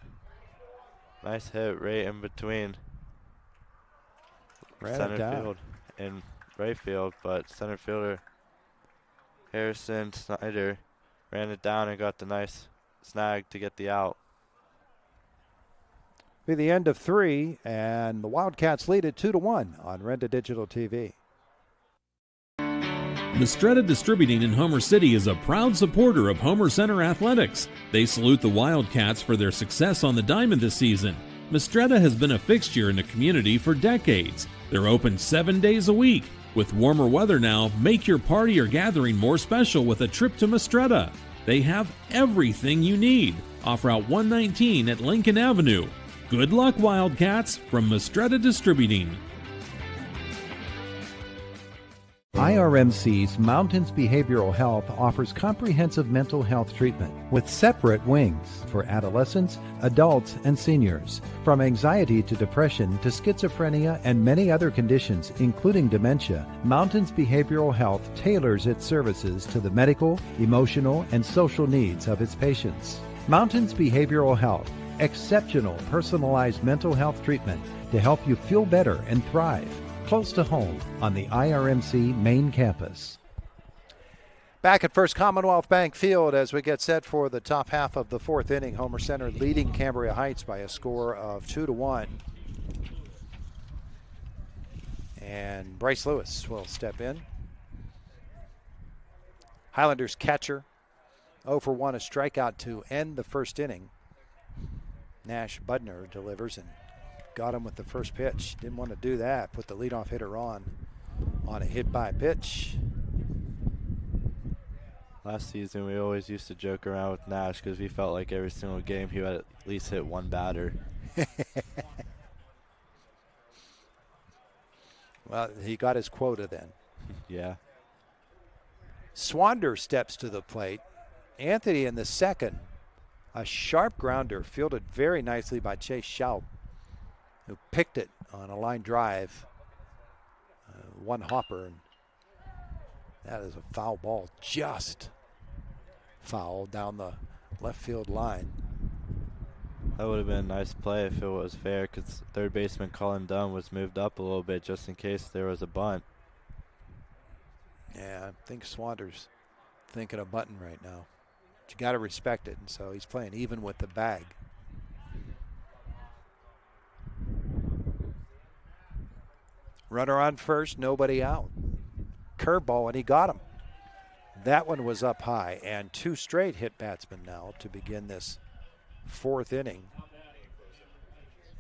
Nice hit right in between center field and right field, but center fielder Harrison Snyder ran it down and got the nice snag to get the out. Be the end of 3, and the Wildcats lead it 2-1 on Renda Digital TV. Mistretta Distributing in Homer City is a proud supporter of Homer Center Athletics. They salute the Wildcats for their success on the diamond this season. Mistretta has been a fixture in the community for decades. They're open 7 days a week. With warmer weather now, make your party or gathering more special with a trip to Mistretta. They have everything you need. Off Route 119 at Lincoln Avenue. Good luck, Wildcats, from Mistretta Distributing. IRMC's Mountains Behavioral Health offers comprehensive mental health treatment with separate wings for adolescents, adults, and seniors. From anxiety to depression to schizophrenia and many other conditions, including dementia, Mountains Behavioral Health tailors its services to the medical, emotional, and social needs of its patients. Mountains Behavioral Health, exceptional personalized mental health treatment to help you feel better and thrive. Close to home on the IRMC main campus. Back at First Commonwealth Bank Field as we get set for the top half of the 4th inning. Homer Center leading Cambria Heights by a score of 2-1. And Bryce Lewis will step in. Highlanders catcher 0 for 1, a strikeout to end the first inning. Nash Budner delivers and got him with the first pitch. Didn't want to do that. Put the leadoff hitter on a hit by pitch. Last season, we always used to joke around with Nash because we felt like every single game he would at least hit one batter. Well, he got his quota then. Yeah. Swander steps to the plate. Anthony in the second. A sharp grounder fielded very nicely by Chase Schaub, who picked it on a line drive. One hopper, and that is a foul ball, just foul down the left field line. That would have been a nice play if it was fair, because third baseman Colin Dunn was moved up a little bit just in case there was a bunt. Yeah, I think Swander's thinking of bunting right now. But you got to respect it, and so he's playing even with the bag. Runner on first, nobody out. Curveball, and he got him. That one was up high, and 2 straight hit batsmen now to begin this 4th inning.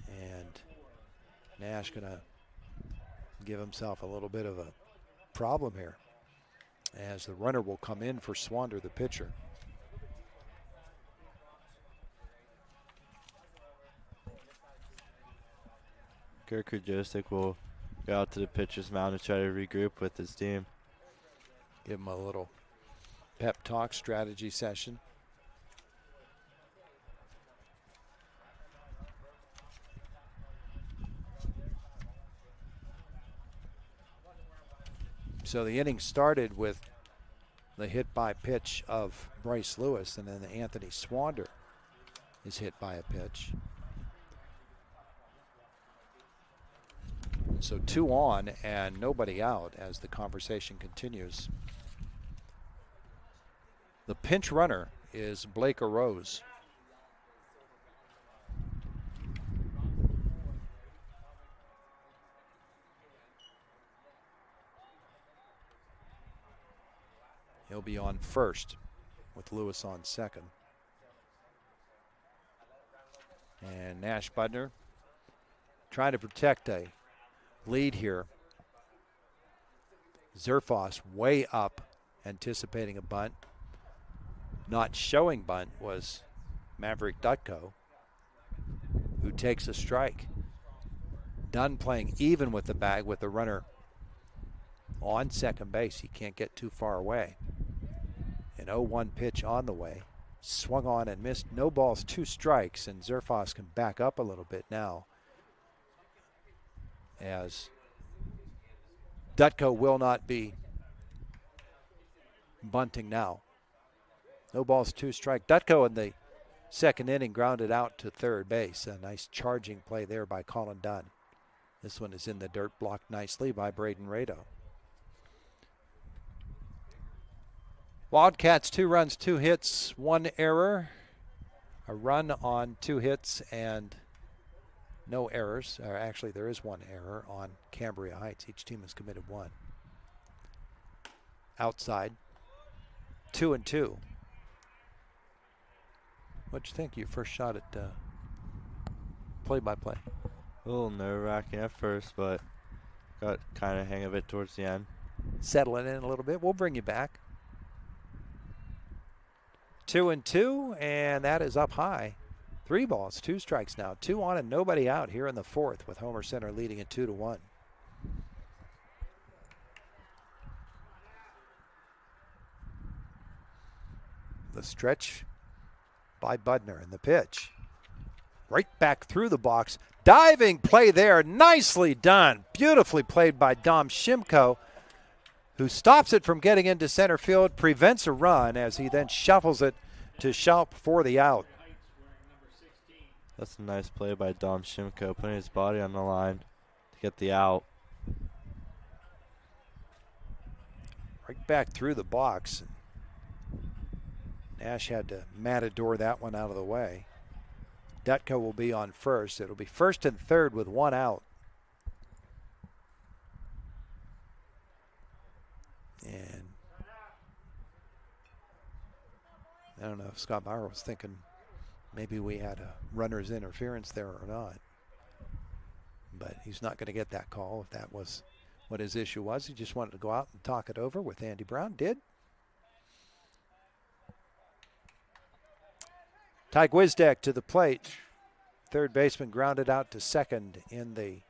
And Nash going to give himself a little bit of a problem here, as the runner will come in for Swander, the pitcher. Kirk Josic will go out to the pitcher's mound to try to regroup with his team. Give him a little pep talk strategy session. So the inning started with the hit by pitch of Bryce Lewis, and then Anthony Swander is hit by a pitch. So 2 on and nobody out as the conversation continues. The pinch runner is Blake Arose. He'll be on first with Lewis on second. And Nash Budner trying to protect a lead here. Zerfoss way up, anticipating a bunt. Not showing bunt was Maverick Dutko, who takes a strike. Dunn playing even with the bag with the runner on second base. He can't get too far away. An 0-1 pitch on the way. Swung on and missed. No balls, 2 strikes, and Zerfoss can back up a little bit now, as Dutko will not be bunting now. No balls, 2 strikes. Dutko in the 2nd inning grounded out to third base. A nice charging play there by Colin Dunn. This one is in the dirt, blocked nicely by Braden Rado. Wildcats 2 runs, 2 hits, 1 error. A run on 2 hits and no errors. Or actually, there is 1 error on Cambria Heights. Each team has committed 1. Outside, 2-2. What'd you think? Your first shot at play-by-play? A little nerve-wracking at first, but got kind of hang of it towards the end. Settling in a little bit. We'll bring you back. 2-2, and that is up high. 3 balls, 2 strikes now. 2 on and nobody out here in the 4th, with Homer Center leading it 2-1. The stretch by Budner, and the pitch. Right back through the box. Diving play there, nicely done. Beautifully played by Dom Shimko, who stops it from getting into center field, prevents a run as he then shuffles it to Schaup for the out. That's a nice play by Dom Shimko, putting his body on the line to get the out. Right back through the box. Nash had to matador that one out of the way. Dutko will be on first. It'll be 1st and 3rd with 1 out. And I don't know if Scott Bauer was thinking maybe we had a runner's interference there or not. But he's not going to get that call if that was what his issue was. He just wanted to go out and talk it over with Andy Brown. Did. Ty Gwizdek to the plate. 3rd baseman grounded out to second in the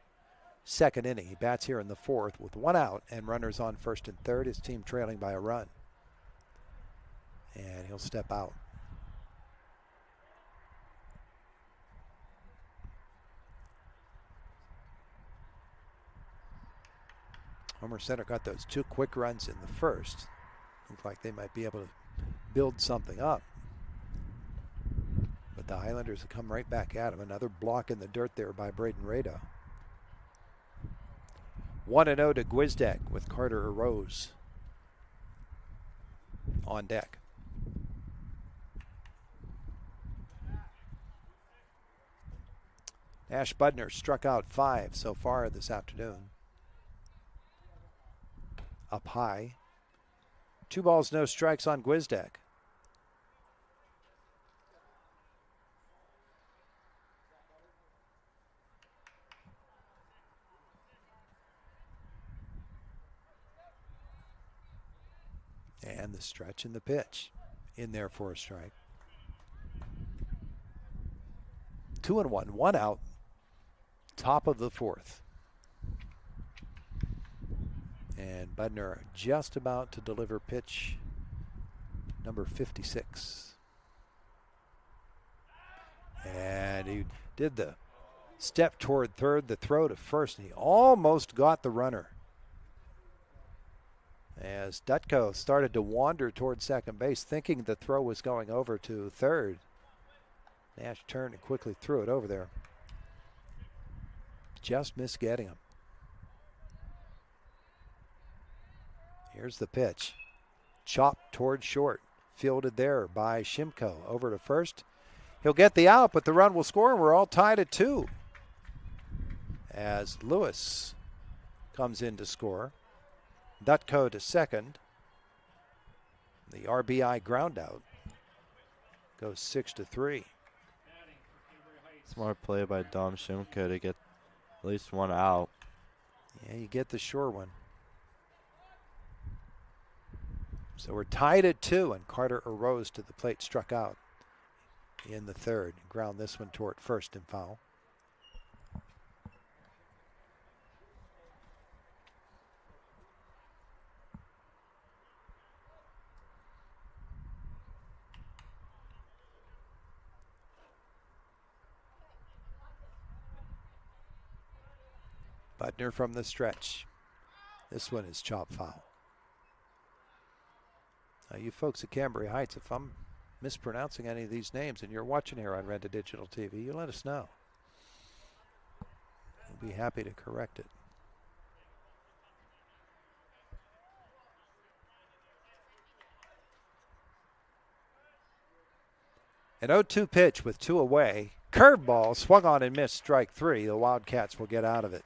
2nd inning. He bats here in the 4th with 1 out and runners on 1st and 3rd. His team trailing by a run. And he'll step out. Homer Center got those 2 quick runs in the 1st. Looked like they might be able to build something up. But the Highlanders have come right back at him. Another block in the dirt there by Braden Rado. 1-0 to Gwizdek with Carter Arose on deck. Nash Budner struck out 5 so far this afternoon. up high. 2 balls, no strikes on Gwizdak. And the stretch and the pitch in there for a strike. 2-1, 1 out. Top of the 4th. And Budner just about to deliver pitch number 56. And he did the step toward third, the throw to first, and he almost got the runner. As Dutko started to wander toward second base, thinking the throw was going over to third. Nash turned and quickly threw it over there. Just missed getting him. Here's the pitch. Chopped toward short. Fielded there by Shimko. Over to first. He'll get the out, but the run will score, and we're all tied at 2. As Lewis comes in to score. Dutko to second. The RBI ground out goes 6-3. Smart play by Dom Shimko to get at least 1 out. Yeah, you get the sure one. So we're tied at 2, and Carter arose to the plate, struck out in the 3rd. Ground this one toward first and foul. Budner from the stretch. This one is chop foul. Now, you folks at Cambria Heights, if I'm mispronouncing any of these names and you're watching here on Renda Digital TV, you let us know. We'll be happy to correct it. An 0-2 pitch with 2 away. Curveball swung on and missed, strike 3. The Wildcats will get out of it.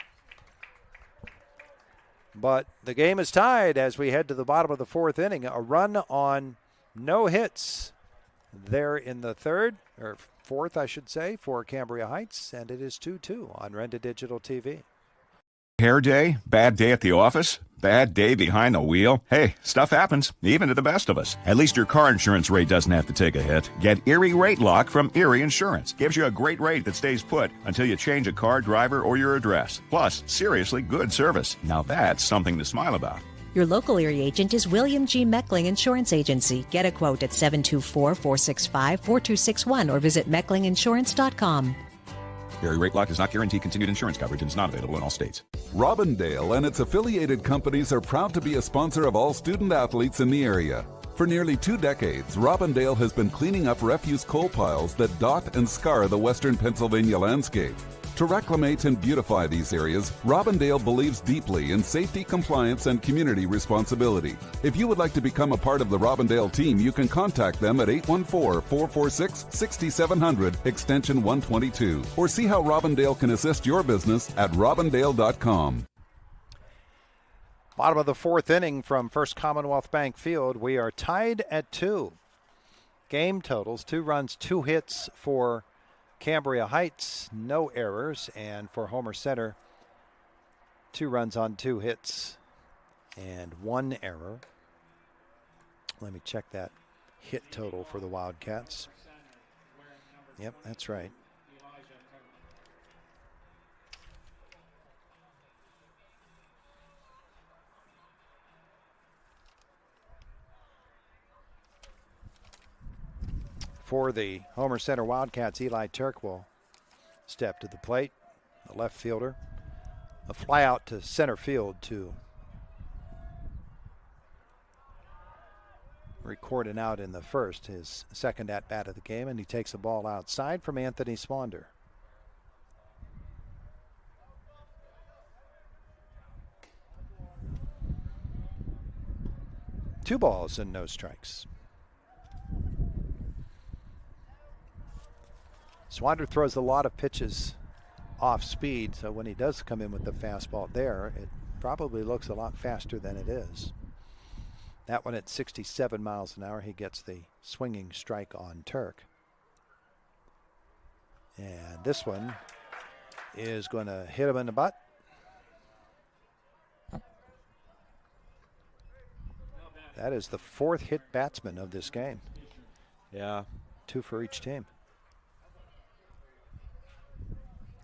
But the game is tied as we head to the bottom of the 4th inning. A run on no hits there in the 3rd, or 4th, I should say, for Cambria Heights, and it is 2-2 on Renda Digital TV. Hair day? Bad day at the office? Bad day behind the wheel? Hey, stuff happens, even to the best of us. At least your car insurance rate doesn't have to take a hit. Get Erie Rate Lock from Erie Insurance. Gives you a great rate that stays put until you change a car, driver, or your address. Plus, seriously good service. Now that's something to smile about. Your local Erie agent is William G. Meckling Insurance Agency. Get a quote at 724-465-4261 or visit mecklinginsurance.com. Erie Rate Lock does not guarantee continued insurance coverage and is not available in all states. Robindale and its affiliated companies are proud to be a sponsor of all student athletes in the area. For nearly 2 decades, Robindale has been cleaning up refuse coal piles that dot and scar the western Pennsylvania landscape. To reclimate and beautify these areas, Robindale believes deeply in safety, compliance, and community responsibility. If you would like to become a part of the Robindale team, you can contact them at 814-446-6700, extension 122, or see how Robindale can assist your business at robindale.com. Bottom of the 4th inning from First Commonwealth Bank Field. We are tied at 2. Game totals, 2 runs, 2 hits for Cambria Heights, no errors, and for Homer Center, 2 runs on 2 hits and 1 error. Let me check that hit total for the Wildcats. Yep, that's right. For the Homer Center Wildcats, Eli Turk will step to the plate, the left fielder. A fly out to center field to record an out in the first, his second at-bat of the game, and he takes a ball outside from Anthony Swonder. Two balls and no strikes. Swander throws a lot of pitches off speed, so when he does come in with the fastball there, it probably looks a lot faster than it is. That one at 67 miles an hour. He gets the swinging strike on Turk. And this one is going to hit him in the butt. That is the 4th hit batsman of this game. Yeah. 2 for each team.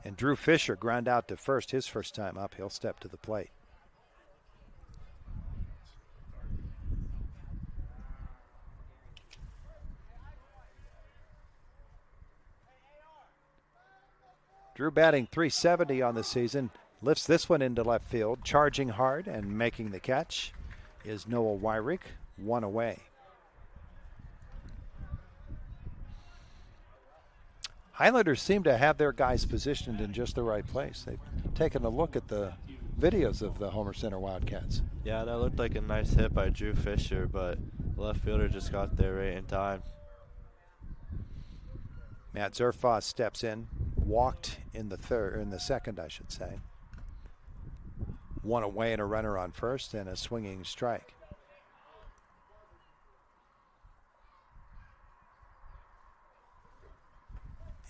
And Drew Fisher ground out to first, his first time up. He'll step to the plate. Drew batting .370 on the season. Lifts this one into left field. Charging hard and making the catch is Noah Wyrick. 1 away. Highlanders seem to have their guys positioned in just the right place. They've taken a look at the videos of the Homer Center Wildcats. Yeah, that looked like a nice hit by Drew Fisher, but the left fielder just got there right in time. Matt Zerfoss steps in, walked in the second, I should say. 1 away and a runner on first and a swinging strike.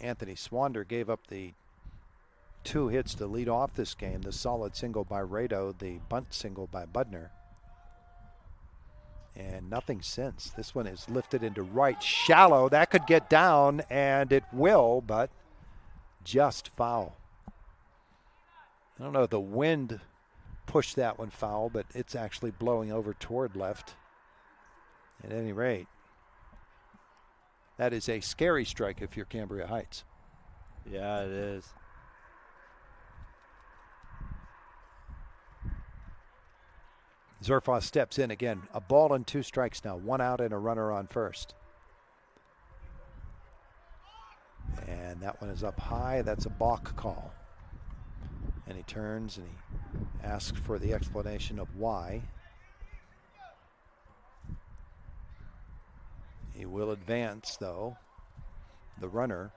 Anthony Swander gave up the 2 hits to lead off this game. The solid single by Rado, the bunt single by Budner. And nothing since. This one is lifted into right, shallow. That could get down, and it will, but just foul. I don't know if the wind pushed that one foul, but it's actually blowing over toward left. At any rate, that is a scary strike if you're Cambria Heights. Yeah, it is. Zerfoss steps in again. A ball and 2 strikes now. 1 out and a runner on first. And that one is up high. That's a balk call. And he turns and he asks for the explanation of why. He will advance, though. The runner,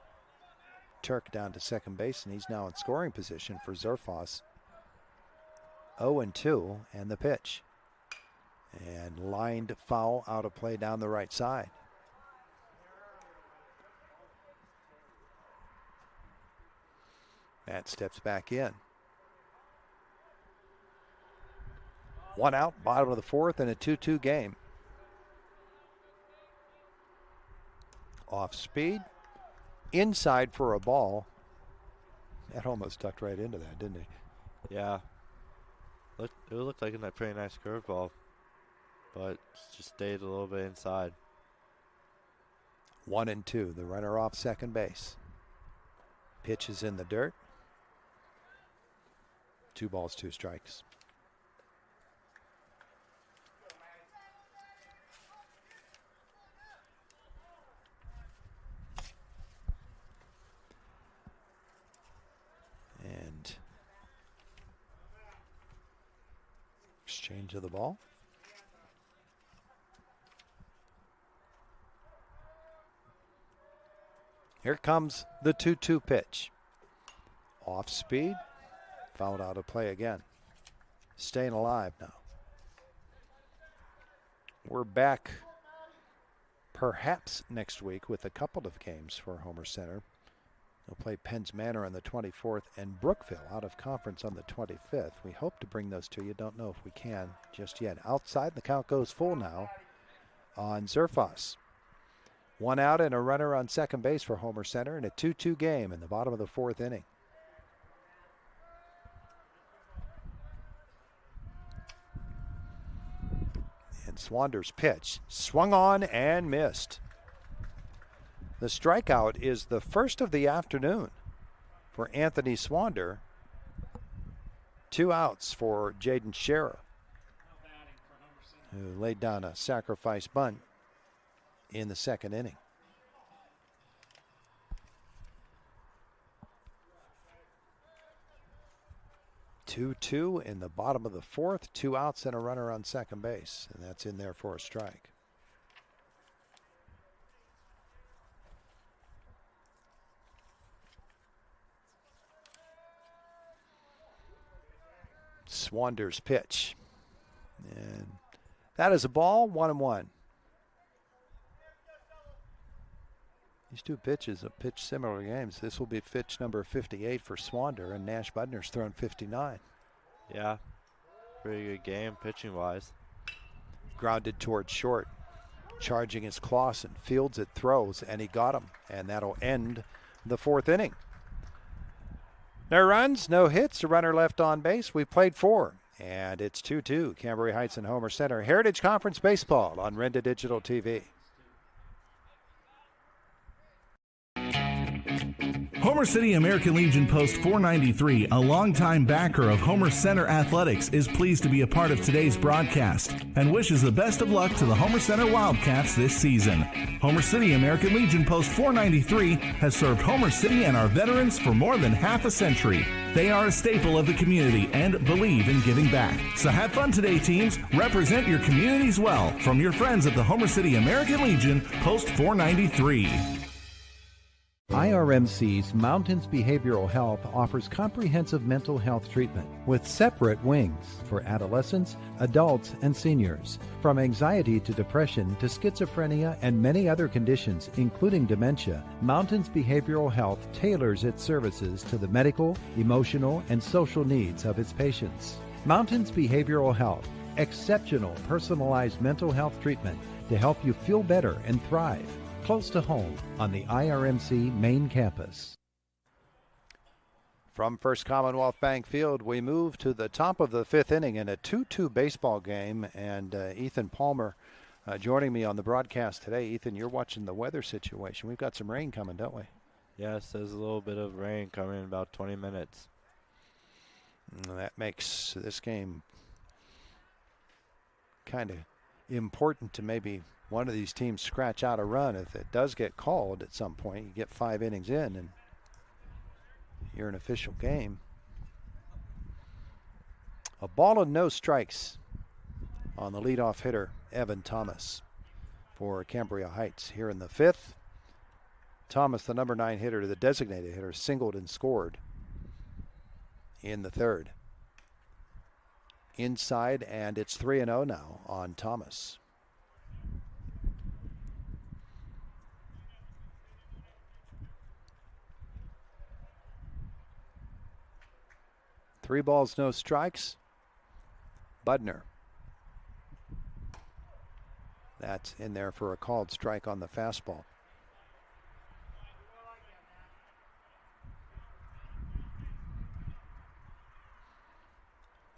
Turk, down to second base, and he's now in scoring position for Zerfoss. 0-2, and the pitch. And lined foul out of play down the right side. Matt steps back in. 1 out, bottom of the 4th, and a 2-2 game. Off speed, inside for a ball. That almost ducked right into that, didn't he? Yeah. It looked like a pretty nice curveball, but just stayed a little bit inside. 1-2, the runner off second base. Pitch is in the dirt. 2 balls, 2 strikes. And exchange of the ball. Here comes the 2-2 pitch. Off speed, fouled out of play again. Staying alive now. We're back perhaps next week with a couple of games for Homer Center. They'll play Penns Manor on the 24th and Brookville out of conference on the 25th. We hope to bring those to you. Don't know if we can just yet. Outside, the count goes full now on Zerfoss. 1 out and a runner on second base for Homer Center in a 2-2 game in the bottom of the 4th inning. And Swander's pitch swung on and missed. The strikeout is the first of the afternoon for Anthony Swander. 2 outs for Jaden Scherer, who laid down a sacrifice bunt in the 2nd inning. 2-2 in the bottom of the 4th. 2 outs and a runner on second base, and that's in there for a strike. Swander's pitch. And that is a ball, 1-1. These two pitches have pitched similar games. This will be pitch number 58 for Swander, and Nash Budner's thrown 59. Yeah, pretty good game pitching-wise. Grounded towards short. Charging is Clausen, fields it, throws, and he got him. And that'll end the fourth inning. No runs, no hits, a runner left on base. We played 4, and it's 2-2. Cambria Heights and Homer Center. Heritage Conference Baseball on Renda Digital TV. Homer City American Legion Post 493, a longtime backer of Homer Center Athletics, is pleased to be a part of today's broadcast and wishes the best of luck to the Homer Center Wildcats this season. Homer City American Legion Post 493 has served Homer City and our veterans for more than half a century. They are a staple of the community and believe in giving back. So have fun today, teams. Represent your communities well. From your friends at the Homer City American Legion Post 493. IRMC's Mountains Behavioral Health offers comprehensive mental health treatment with separate wings for adolescents, adults, and seniors. From anxiety to depression to schizophrenia and many other conditions, including dementia, Mountains Behavioral Health tailors its services to the medical, emotional, and social needs of its patients. Mountains Behavioral Health, exceptional personalized mental health treatment to help you feel better and thrive. Close to home on the IRMC main campus. From First Commonwealth Bank Field, we move to the top of the fifth inning in a 2-2 baseball game. And Ethan Palmer joining me on the broadcast today. Ethan, you're watching the weather situation. We've got some rain coming, don't we? Yes, there's a little bit of rain coming in about 20 minutes. That makes this game kind of important to maybe one of these teams scratch out a run. If it does get called at some point, you get 5 innings in and you're an official game. A ball and no strikes on the leadoff hitter, Evan Thomas, for Cambria Heights. Here in the fifth, Thomas, the number 9 hitter, the designated hitter, singled and scored in the third. Inside, and it's 3-0 now on Thomas. Three balls, no strikes. Budner. That's in there for a called strike on the fastball.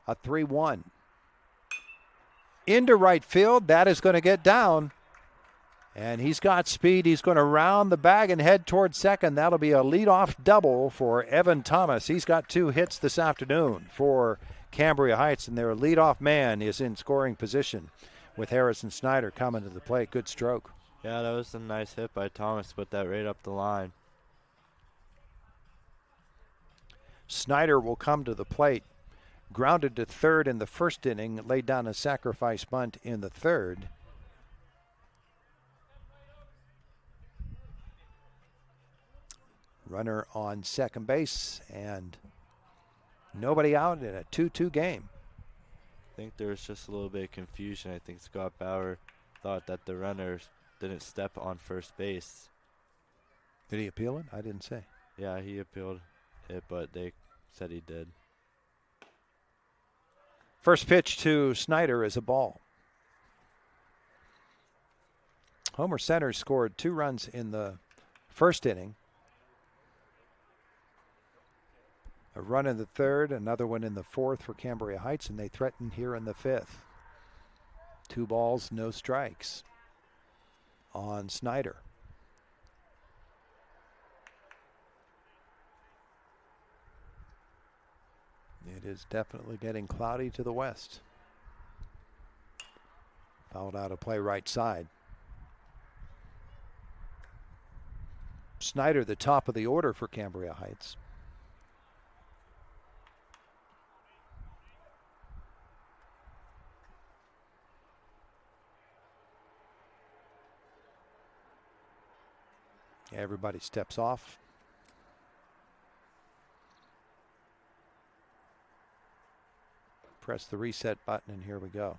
A 3-1. Into right field. That is going to get down. And he's got speed. He's going to round the bag and head towards second. That'll be a leadoff double for Evan Thomas. He's got 2 hits this afternoon for Cambria Heights, and their leadoff man is in scoring position with Harrison Snyder coming to the plate. Good stroke. Yeah, that was a nice hit by Thomas. Put that right up the line. Snyder will come to the plate. Grounded to third in the first inning, laid down a sacrifice bunt in the third. Runner on second base, and nobody out in a 2-2 game. I think there was just a little bit of confusion. I think Scott Bauer thought that the runner didn't step on first base. Did he appeal it? I didn't say. Yeah, he appealed it, but they said he did. First pitch to Snyder is a ball. Homer Center scored 2 runs in the first inning. A run in the third, another one in the fourth for Cambria Heights, and they threaten here in the fifth. 2 balls, no strikes on Snyder. It is definitely getting cloudy to the west. Fouled out of play right side. Snyder, the top of the order for Cambria Heights. Everybody steps off. press the reset button, and here we go.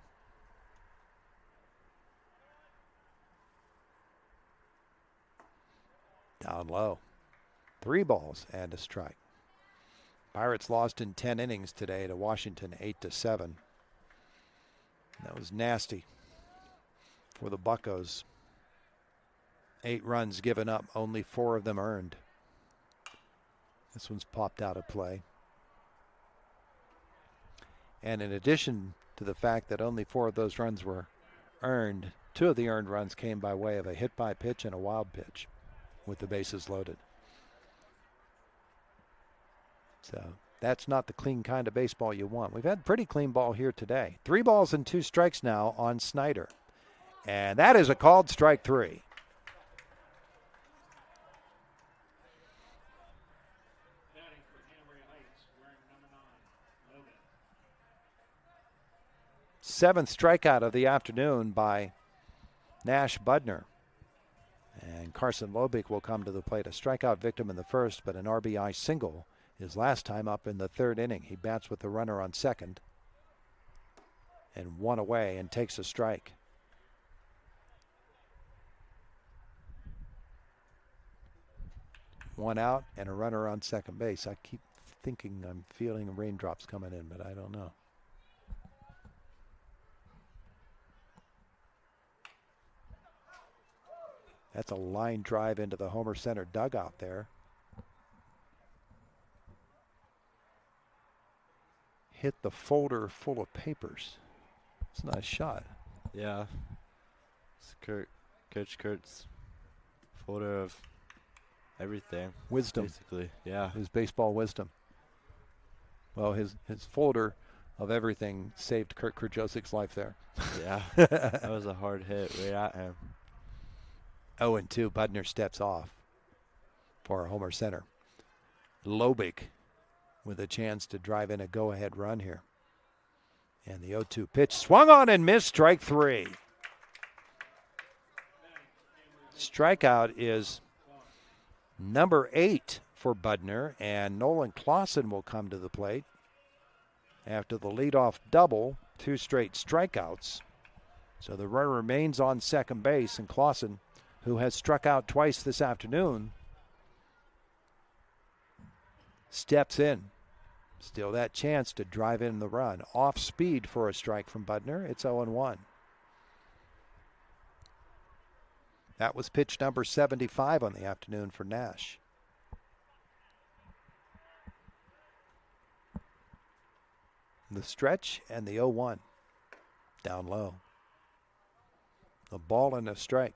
Down low. 3 balls and a strike. Pirates lost in 10 innings today to Washington 8-7. That was nasty for the Buccos. 8 runs given up, only 4 of them earned. This one's popped out of play. And in addition to the fact that only 4 of those runs were earned, 2 of the earned runs came by way of a hit by pitch and a wild pitch with the bases loaded. So that's not the clean kind of baseball you want. We've had pretty clean ball here today. 3 balls and 2 strikes now on Snyder. And that is a called strike 3. Batting for Cambria Heights, wearing number 9, Logan. 7th strikeout of the afternoon by Nash Budner. And Carson Lobick will come to the plate. A strikeout victim in the first, but an RBI single his last time up in the 3rd inning. He bats with the runner on second and 1 away and takes a strike. One out and a runner on second base. I keep thinking I'm feeling raindrops coming in, but I don't know. That's a line drive into the Homer Center dugout there. Hit the folder full of papers. It's a nice shot. Yeah. It's Coach Kurt's folder of everything. Wisdom. Basically, yeah. His baseball wisdom. Well, his folder of everything saved Kurt Krajosic's life there. Yeah. That was a hard hit right at him. 0-2, Budner steps off for Homer Center. Lobick with a chance to drive in a go-ahead run here. And the 0-2 pitch swung on and missed, strike 3. Strikeout is number 8 for Budner, and Nolan Clausen will come to the plate. After the leadoff double, 2 straight strikeouts. So the runner remains on second base, and Clausen, who has struck out twice this afternoon, steps in. Still that chance to drive in the run. Off speed for a strike from Budner. It's 0-1. That was pitch number 75 on the afternoon for Nash. The stretch and the 0-1. Down low. A ball and a strike.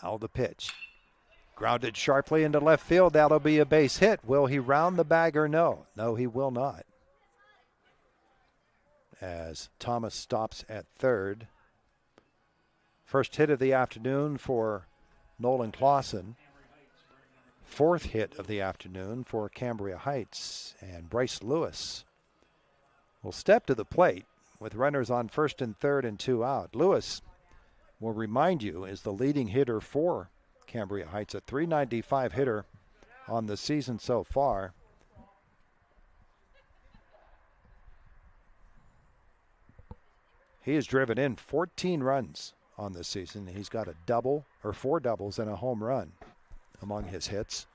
Now the pitch. Grounded sharply into left field. That'll be a base hit. Will he round the bag or no? No, he will not. As Thomas stops at third. First hit of the afternoon for Nolan Clausen. 4th hit of the afternoon for Cambria Heights. And Bryce Lewis will step to the plate with runners on first and third and 2 out. Lewis, will remind you, is the leading hitter for Cambria Heights, a .395 hitter on the season so far. He has driven in 14 runs on the season. He's got a double or 4 doubles and a home run among his hits.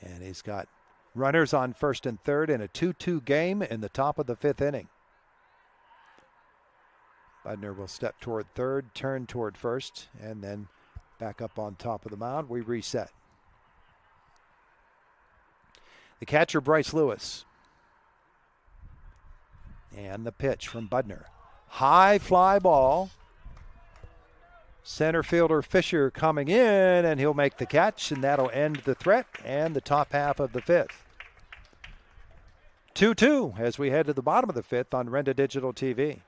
And he's got runners on first and third in a 2-2 game in the top of the 5th inning. Budner will step toward third, turn toward first, and then back up on top of the mound. We reset. The catcher, Bryce Lewis. And the pitch from Budner. High fly ball. Center fielder Fisher coming in, and he'll make the catch, and that'll end the threat and the top half of the 5th. 2-2 as we head to the bottom of the 5th on Renda Digital TV.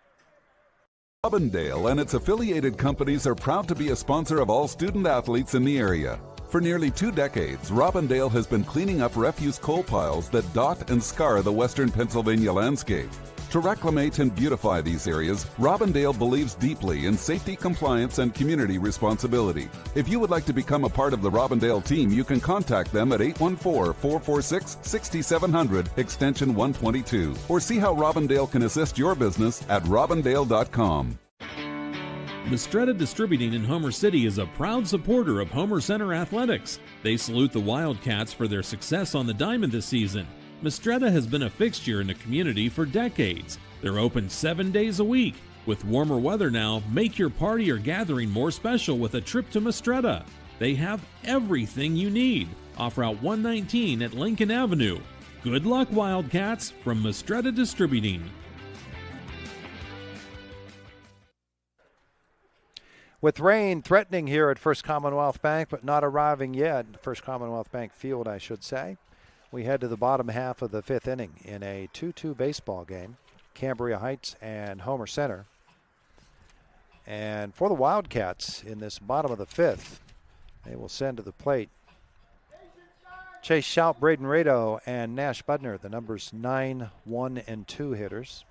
Robindale and its affiliated companies are proud to be a sponsor of all student athletes in the area. For nearly 2 decades, Robindale has been cleaning up refuse coal piles that dot and scar the western Pennsylvania landscape. To reclimate and beautify these areas, Robindale believes deeply in safety, compliance, and community responsibility. If you would like to become a part of the Robindale team, you can contact them at 814-446-6700, extension 122, or see how Robindale can assist your business at robindale.com. Mistretta Distributing in Homer City is a proud supporter of Homer Center Athletics. They salute the Wildcats for their success on the diamond this season. Mistretta has been a fixture in the community for decades. They're open 7 days a week. With warmer weather now, make your party or gathering more special with a trip to Mistretta. They have everything you need. Off Route 119 at Lincoln Avenue. Good luck, Wildcats, from Mistretta Distributing. With rain threatening here at First Commonwealth Bank, but not arriving yet, First Commonwealth Bank Field, I should say, we head to the bottom half of the fifth inning in a 2-2 baseball game, Cambria Heights and Homer Center. And for the Wildcats in this bottom of the fifth, they will send to the plate Chase Shout, Braden Rado, and Nash Budner, the numbers 9, 1, and 2 hitters.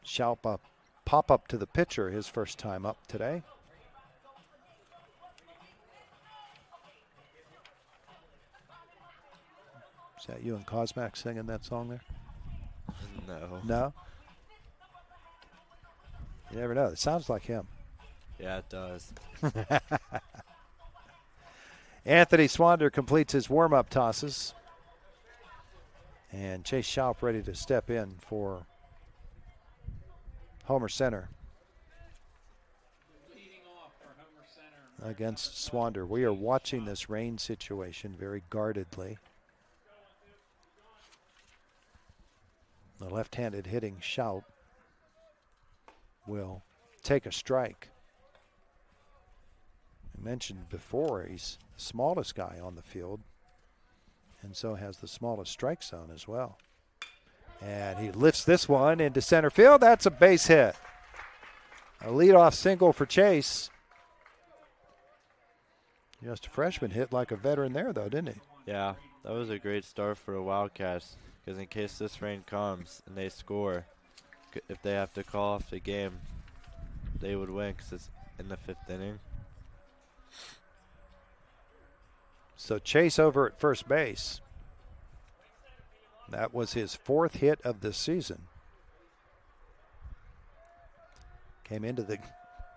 Shout pop up to the pitcher, his first time up today. Is that you and Cosmac singing that song there? No. No? You never know. It sounds like him. Yeah, it does. Anthony Swander completes his warm-up tosses. And Chase Schaub ready to step in for Homer Center against Swander. We are watching this rain situation very guardedly. The left-handed hitting Schaub will take a strike. I mentioned before he's the smallest guy on the field and so has the smallest strike zone as well. And he lifts this one into center field. That's a base hit. A leadoff single for Chase. Just a freshman hit like a veteran there, though, didn't he? Yeah, that was a great start for the Wildcats, because in case this rain comes and they score, if they have to call off the game, they would win because it's in the fifth inning. So Chase over at first base. That was his fourth hit of the season. Came into the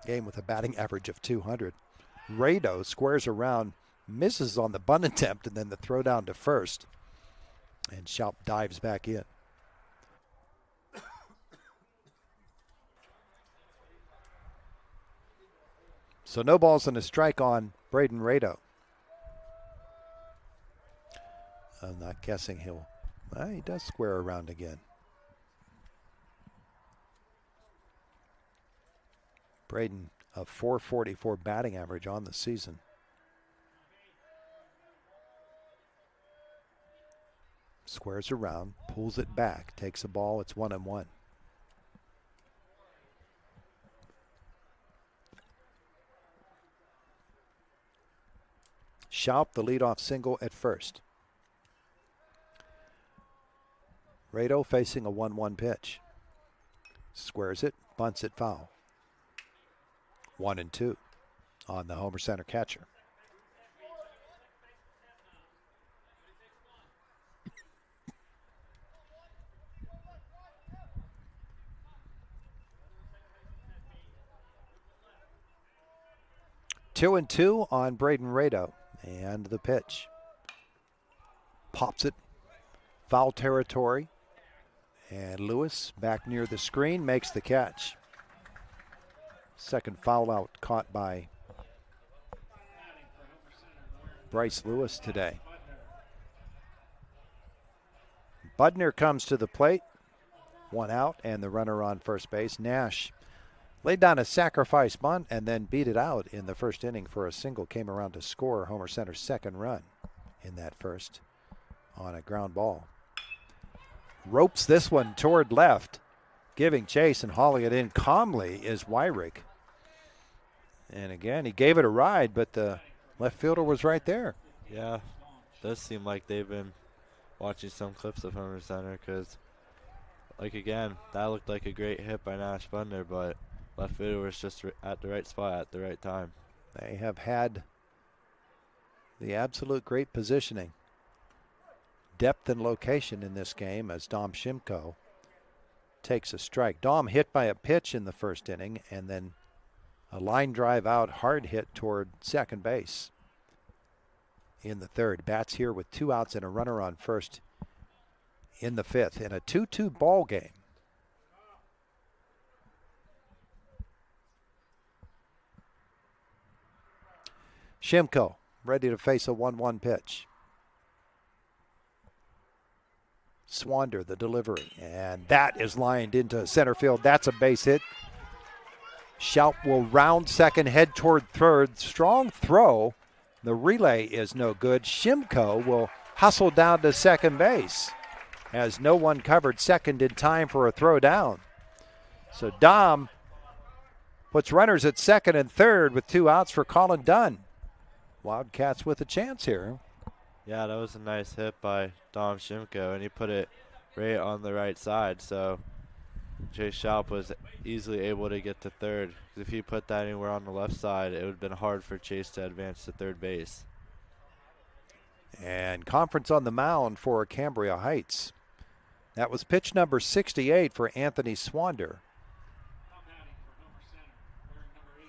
game with a batting average of 200. Rado squares around, misses on the bunt attempt, and then the throw down to first. And Schaub dives back in. So no balls and a strike on Braden Rado. I'm not guessing he'll. He does square around again. Braden, a .444 batting average on the season. Squares around, pulls it back, takes a ball. It's 1-1. Schaub, the leadoff single at first. Rado facing a 1-1 pitch. Squares it, bunts it foul. 1-2 on the Homer Center catcher. Two and two on Braden Rado, and the pitch. Pops it, foul territory. And Lewis back near the screen makes the catch. Second foul out caught by Bryce Lewis today. Budner comes to the plate. One out and the runner on first base. Nash laid down a sacrifice bunt and then beat it out in the first inning for a single. Came around to score Homer Center's second run in that first on a ground ball. Ropes this one toward left, giving chase and hauling it in calmly is Wyrick. And again, he gave it a ride, but the left fielder was right there. Yeah, does seem like they've been watching some clips of Homer Center because, like, again, that looked like a great hit by Nash Butner, but left fielder was just at the right spot at the right time. They have had the absolute great positioning, depth and location in this game as Dom Shimko takes a strike. Dom hit by a pitch in the first inning and then a line drive out, hard hit toward second base in the third. Bats here with 2 outs and a runner on first in the fifth in a 2-2 ball game. Shimko ready to face a 1-1 pitch. Swander the delivery, and that is lined into center field. That's a base hit. Shout will round second, head toward third. Strong throw. The relay is no good. Shimko will hustle down to second base as no one covered second in time for a throw down. So Dom puts runners at second and third with 2 outs for Colin Dunn. Wildcats with a chance here. Yeah, that was a nice hit by Dom Shimko, and he put it right on the right side. So Chase Schaub was easily able to get to third. 'Cause if he put that anywhere on the left side, it would have been hard for Chase to advance to third base. And conference on the mound for Cambria Heights. That was pitch number 68 for Anthony Swander.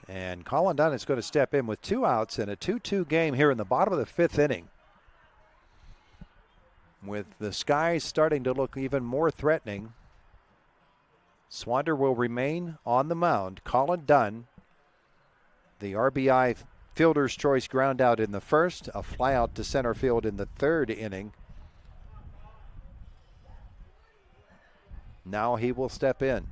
And Colin Dunn is going to step in with 2 outs in a 2-2 game here in the bottom of the 5th inning. With the skies starting to look even more threatening, Swander will remain on the mound. Colin Dunn, the RBI fielder's choice ground out in the first, a fly out to center field in the 3rd inning. Now he will step in.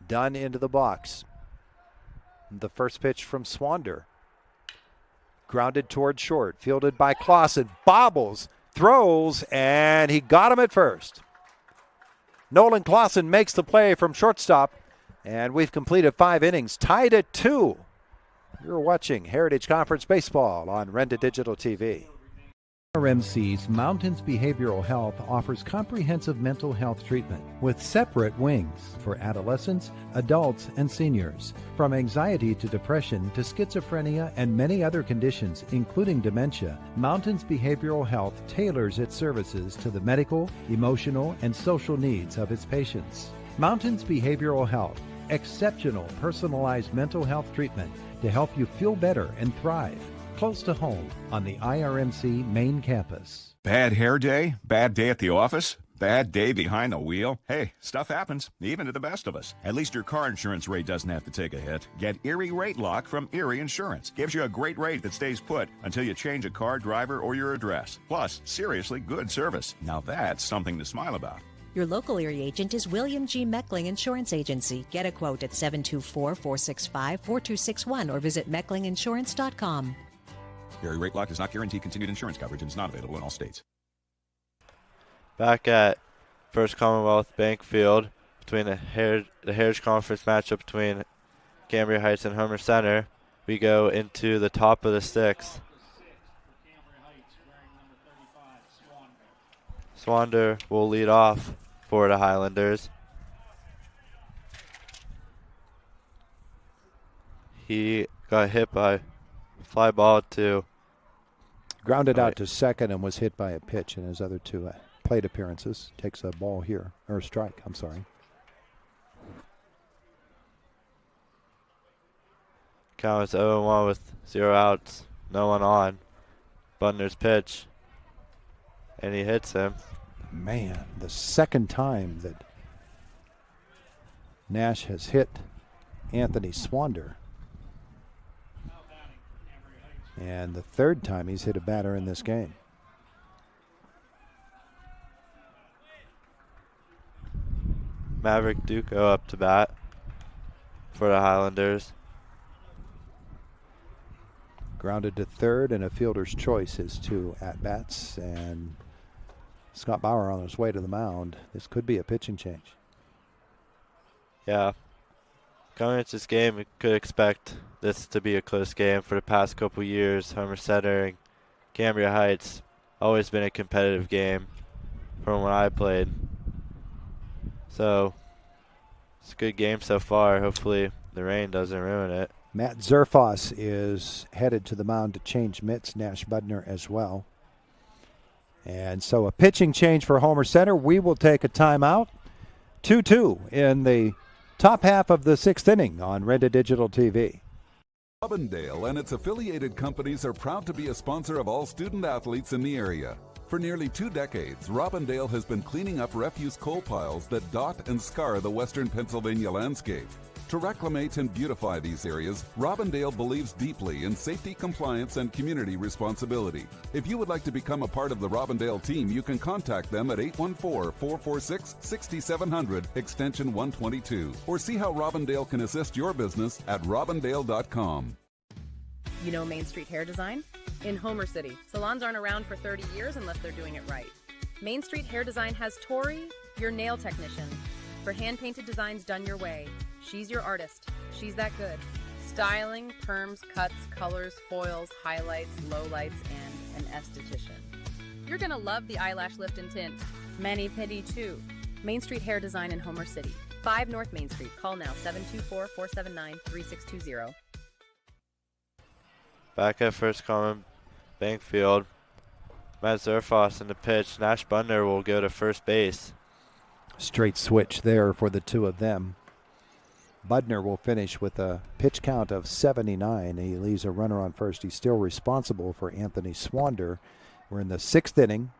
Dunn into the box. The first pitch from Swander. Grounded toward short. Fielded by Clausen. Bobbles. Throws. And he got him at first. Nolan Clausen makes the play from shortstop. And we've completed 5 innings. Tied at 2. You're watching Heritage Conference Baseball on Renda Digital TV. RMC's Mountains Behavioral Health offers comprehensive mental health treatment with separate wings for adolescents, adults, and seniors. From anxiety to depression to schizophrenia and many other conditions, including dementia, Mountains Behavioral Health tailors its services to the medical, emotional, and social needs of its patients. Mountains Behavioral Health, exceptional personalized mental health treatment to help you feel better and thrive. Close to home on the IRMC main campus. Bad hair day? Bad day at the office? Bad day behind the wheel? Hey, stuff happens, even to the best of us. At least your car insurance rate doesn't have to take a hit. Get Erie Rate Lock from Erie Insurance. Gives you a great rate that stays put until you change a car, driver, or your address. Plus, seriously good service. Now that's something to smile about. Your local Erie agent is William G. Meckling Insurance Agency. Get a quote at 724-465-4261 or visit mecklinginsurance.com. Erie Rate Lock does not guarantee continued insurance coverage and is not available in all states. Back at First Commonwealth Bank Field between the Heritage Conference matchup between Cambria Heights and Homer Center, we go into the top of the 6th. Swander will lead off for the Highlanders. He got hit by fly ball to grounded out to second and was hit by a pitch in his other 2 plate appearances. Takes a ball here, or a strike, I'm sorry. Count is 0-1 with 0 outs, no one on. Butner's pitch, and he hits him. Man, the second time that Nash has hit Anthony Swander. And the 3rd time he's hit a batter in this game. Maverick Duco up to bat for the Highlanders. Grounded to third, and a fielder's choice is 2 at-bats. And Scott Bauer on his way to the mound. This could be a pitching change. Yeah. Coming into this game, we could expect this to be a close game. For the past couple years, Homer Center and Cambria Heights always been a competitive game from when I played. So it's a good game so far. Hopefully the rain doesn't ruin it. Matt Zerfoss is headed to the mound to change mitts. Nash Budner as well. And so a pitching change for Homer Center. We will take a timeout. 2-2 in the top half of the sixth inning on Renda Digital TV. Robindale and its affiliated companies are proud to be a sponsor of all student athletes in the area. For nearly 2 decades, Robindale has been cleaning up refuse coal piles that dot and scar the western Pennsylvania landscape. To reclimate and beautify these areas, Robindale believes deeply in safety, compliance, and community responsibility. If you would like to become a part of the Robindale team, you can contact them at 814-446-6700, extension 122, or see how Robindale can assist your business at robindale.com. You know Main Street Hair Design? In Homer City, salons aren't around for 30 years unless they're doing it right. Main Street Hair Design has Tori, your nail technician, for hand-painted designs done your way. She's your artist. She's that good. Styling, perms, cuts, colors, foils, highlights, lowlights, and an esthetician. You're gonna love the eyelash lift and tint. Mani-pedi too. Main Street Hair Design in Homer City. 5 North Main Street. Call now, 724-479-3620. Back at first common bank field. Matt Zerfoss in the pitch. Nash Budner will go to first base. Straight switch there for the two of them. Budner will finish with a pitch count of 79. He leaves a runner on first. He's still responsible for Anthony Swander. We're in the sixth inning.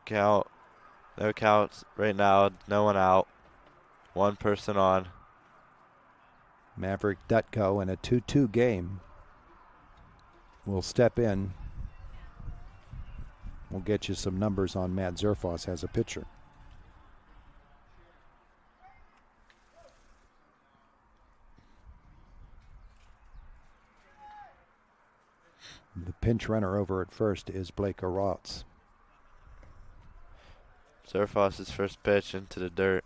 No counts right now. No one out. One person on. Maverick Dutko in a 2-2 game will step in. We'll get you some numbers on Matt Zerfoss as a pitcher. The pinch runner over at first is Blake Arotz. Zerfoss's first pitch into the dirt.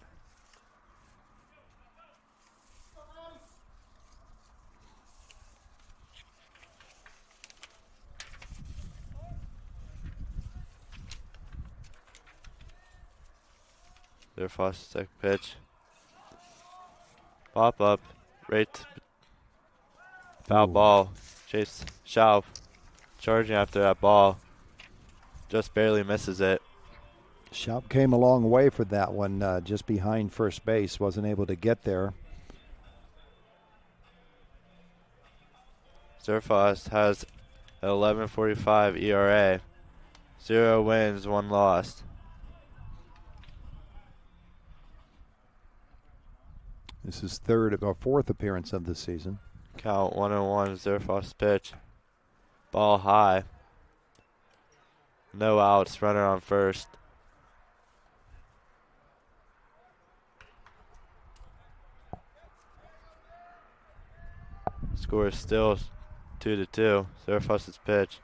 Zerfoss's second pitch. Pop up. Right. Foul ball. Chase Schaub charging after that ball. Just barely misses it. Schaub came a long way for that one, just behind first base. Wasn't able to get there. Zerfoss has an 11.45 ERA. 0 wins, 1 loss. This is fourth appearance of the season. Count 1-1, Zerfoss pitch. Ball high. No outs, runner on first. Score is still 2-2. Zerfoss's pitch.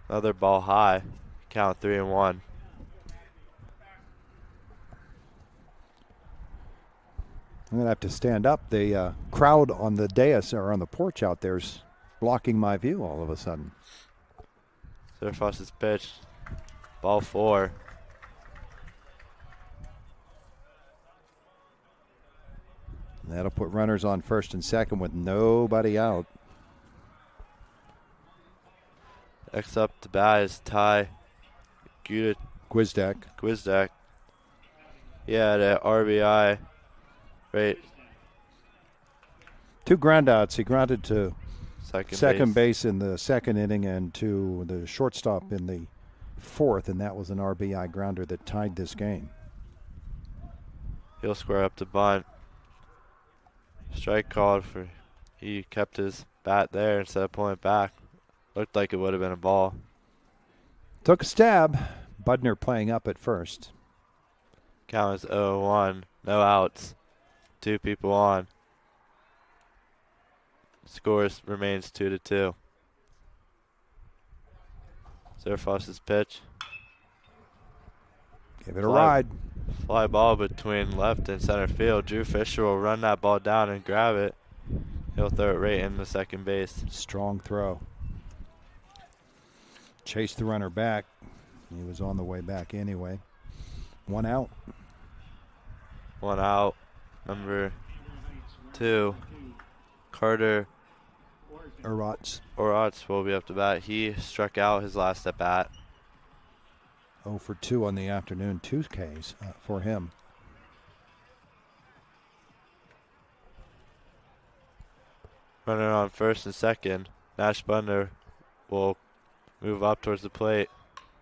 Another ball high. Count 3-1. I'm going to have to stand up. The crowd on the dais or on the porch out there is blocking my view all of a sudden. Zerfoss's pitch. Ball 4. That'll put runners on first and second with nobody out. Next up to bat is Ty Gwizdak. He had an RBI. Right. 2 groundouts. He grounded to second base in the second inning and to the shortstop in the fourth, and that was an RBI grounder that tied this game. He'll square up to bunt. Strike called for. He kept his bat there instead of pulling it back. Looked like it would have been a ball. Took a stab. Budner playing up at first. Count is 0-1. No outs. 2 people on. Score remains 2-2. Zerfoss's pitch. Give it a ride. Fly ball between left and center field. Drew Fisher will run that ball down and grab it. He'll throw it right into second base. Strong throw. Chased the runner back. He was on the way back anyway. 1 out. 1 out. Number 2, Carter Urats will be up to bat. He struck out his last at bat. 0 for 2 on the afternoon. 2 Ks for him. Runner on first and second. Nash Butner will move up towards the plate.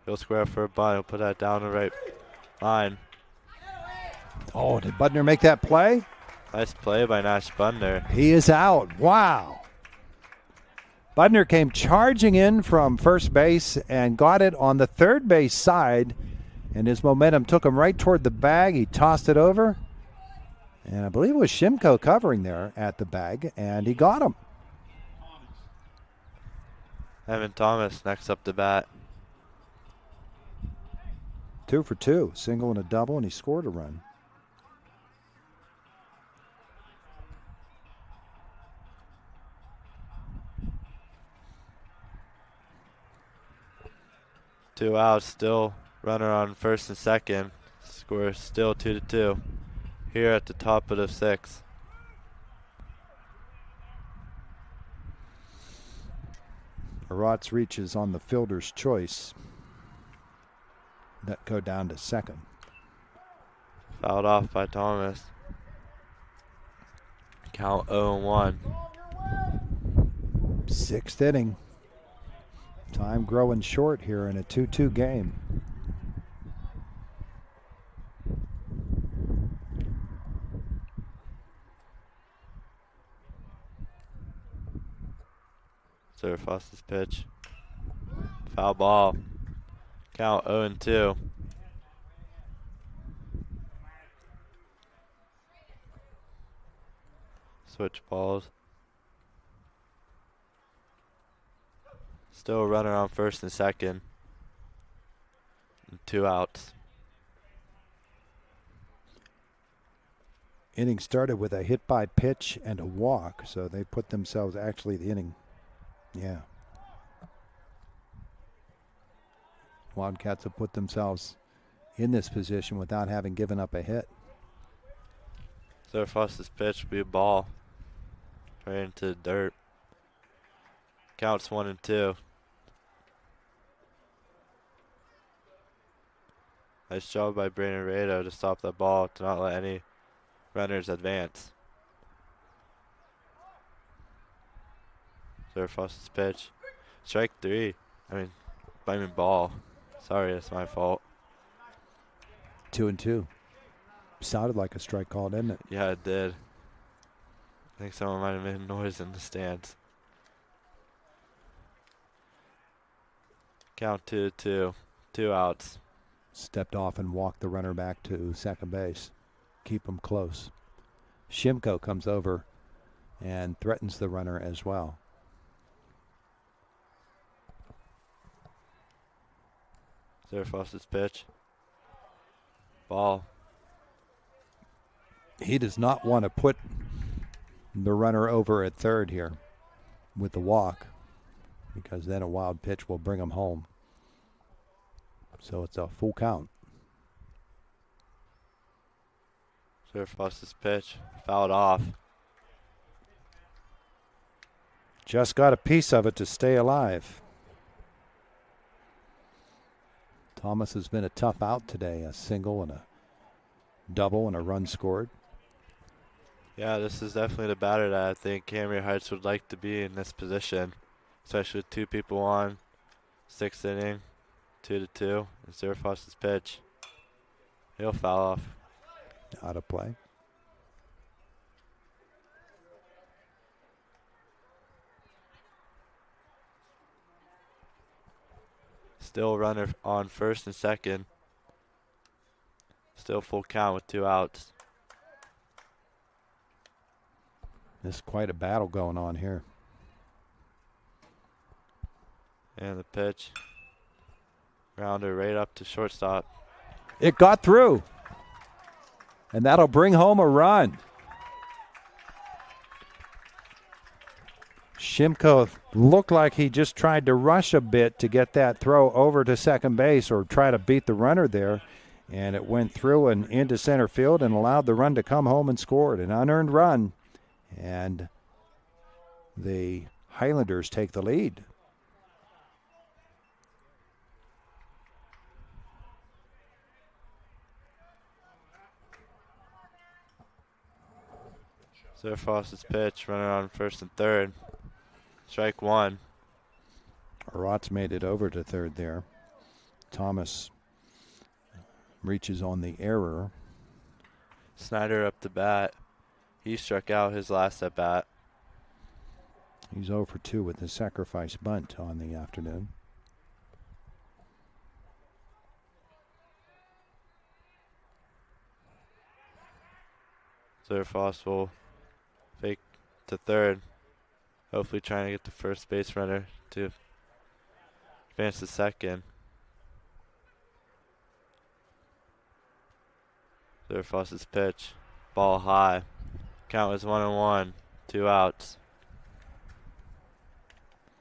He'll square for a bunt. He'll put that down the right line. Oh, did Butner make that play? Nice play by Nash Butner. He is out. Wow. Butner came charging in from first base and got it on the third base side, and his momentum took him right toward the bag. He tossed it over, and I believe it was Shimko covering there at the bag, and he got him. Evan Thomas next up to bat. 2 for 2, single and a double, and he scored a run. Two outs, still runner on first and second. Score still 2-2 here at the top of the 6th. Urats reaches on the fielder's choice. That go down to second. Fouled off by Thomas. Count 0-1. 6th inning. Time growing short here in a 2-2 game. Zerfoss's pitch. Foul ball. Count 0-2. Switch balls. Still a runner on first and second. And 2 outs. Inning started with a hit by pitch and a walk, so they put themselves, actually the inning, Wildcats have put themselves in this position without having given up a hit. Zerfoss's pitch will be a ball. Right into the dirt. Counts 1-2. Nice job by Brandon Rado to stop that ball, to not let any runners advance. Zerfoss's pitch. Strike 3. I mean ball. Sorry, that's my fault. 2-2. Sounded like a strike call, didn't it? Yeah, it did. I think someone might have made noise in the stands. Count 2-2. 2 outs. Stepped off and walked the runner back to second base. Keep him close. Shimko comes over and threatens the runner as well. Zerfoss's pitch. Ball. He does not want to put the runner over at third here with the walk, because then a wild pitch will bring him home. So it's a full count. Zerfoss's pitch. Fouled off. Just got a piece of it to stay alive. Thomas has been a tough out today. A single and a double and a run scored. Yeah, this is definitely the batter that I think Cambria Heights would like to be in this position, especially with 2 people on. 6th inning, 2-2. And Zerfoss's pitch. He'll foul off. Out of play. Still runner on first and second. Still full count with 2 outs. There's quite a battle going on here. And the pitch. Grounder right up to shortstop. It got through. And that'll bring home a run. Shimko looked like he just tried to rush a bit to get that throw over to second base or try to beat the runner there. And it went through and into center field and allowed the run to come home and scored. An unearned run. And the Highlanders take the lead. Zerfoss's pitch, running on first and third. Strike one. Rotz made it over to third there. Thomas reaches on the error. Snyder up to bat. He struck out his last at bat. He's 0 for 2 with the sacrifice bunt on the afternoon. Zerfoss will fake to third. Hopefully trying to get the first base runner to advance to second. Zerfoss's pitch. Ball high. Count is 1-1. 2 outs.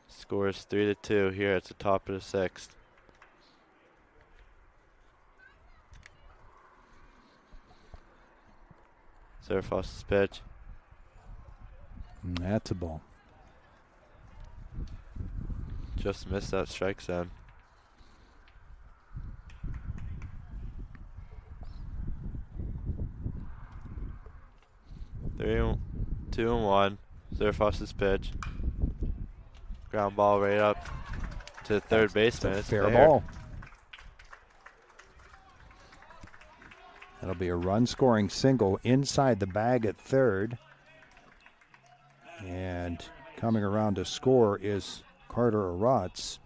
Score is 3-2 here at the top of the sixth. Zerfoss's pitch. That's a ball. Just missed that strike zone. Two and one. Zerfoss's pitch. Ground ball right up to the third baseman. It's fair fair ball. That'll be a run-scoring single inside the bag at third. And coming around to score is Carter Rotz.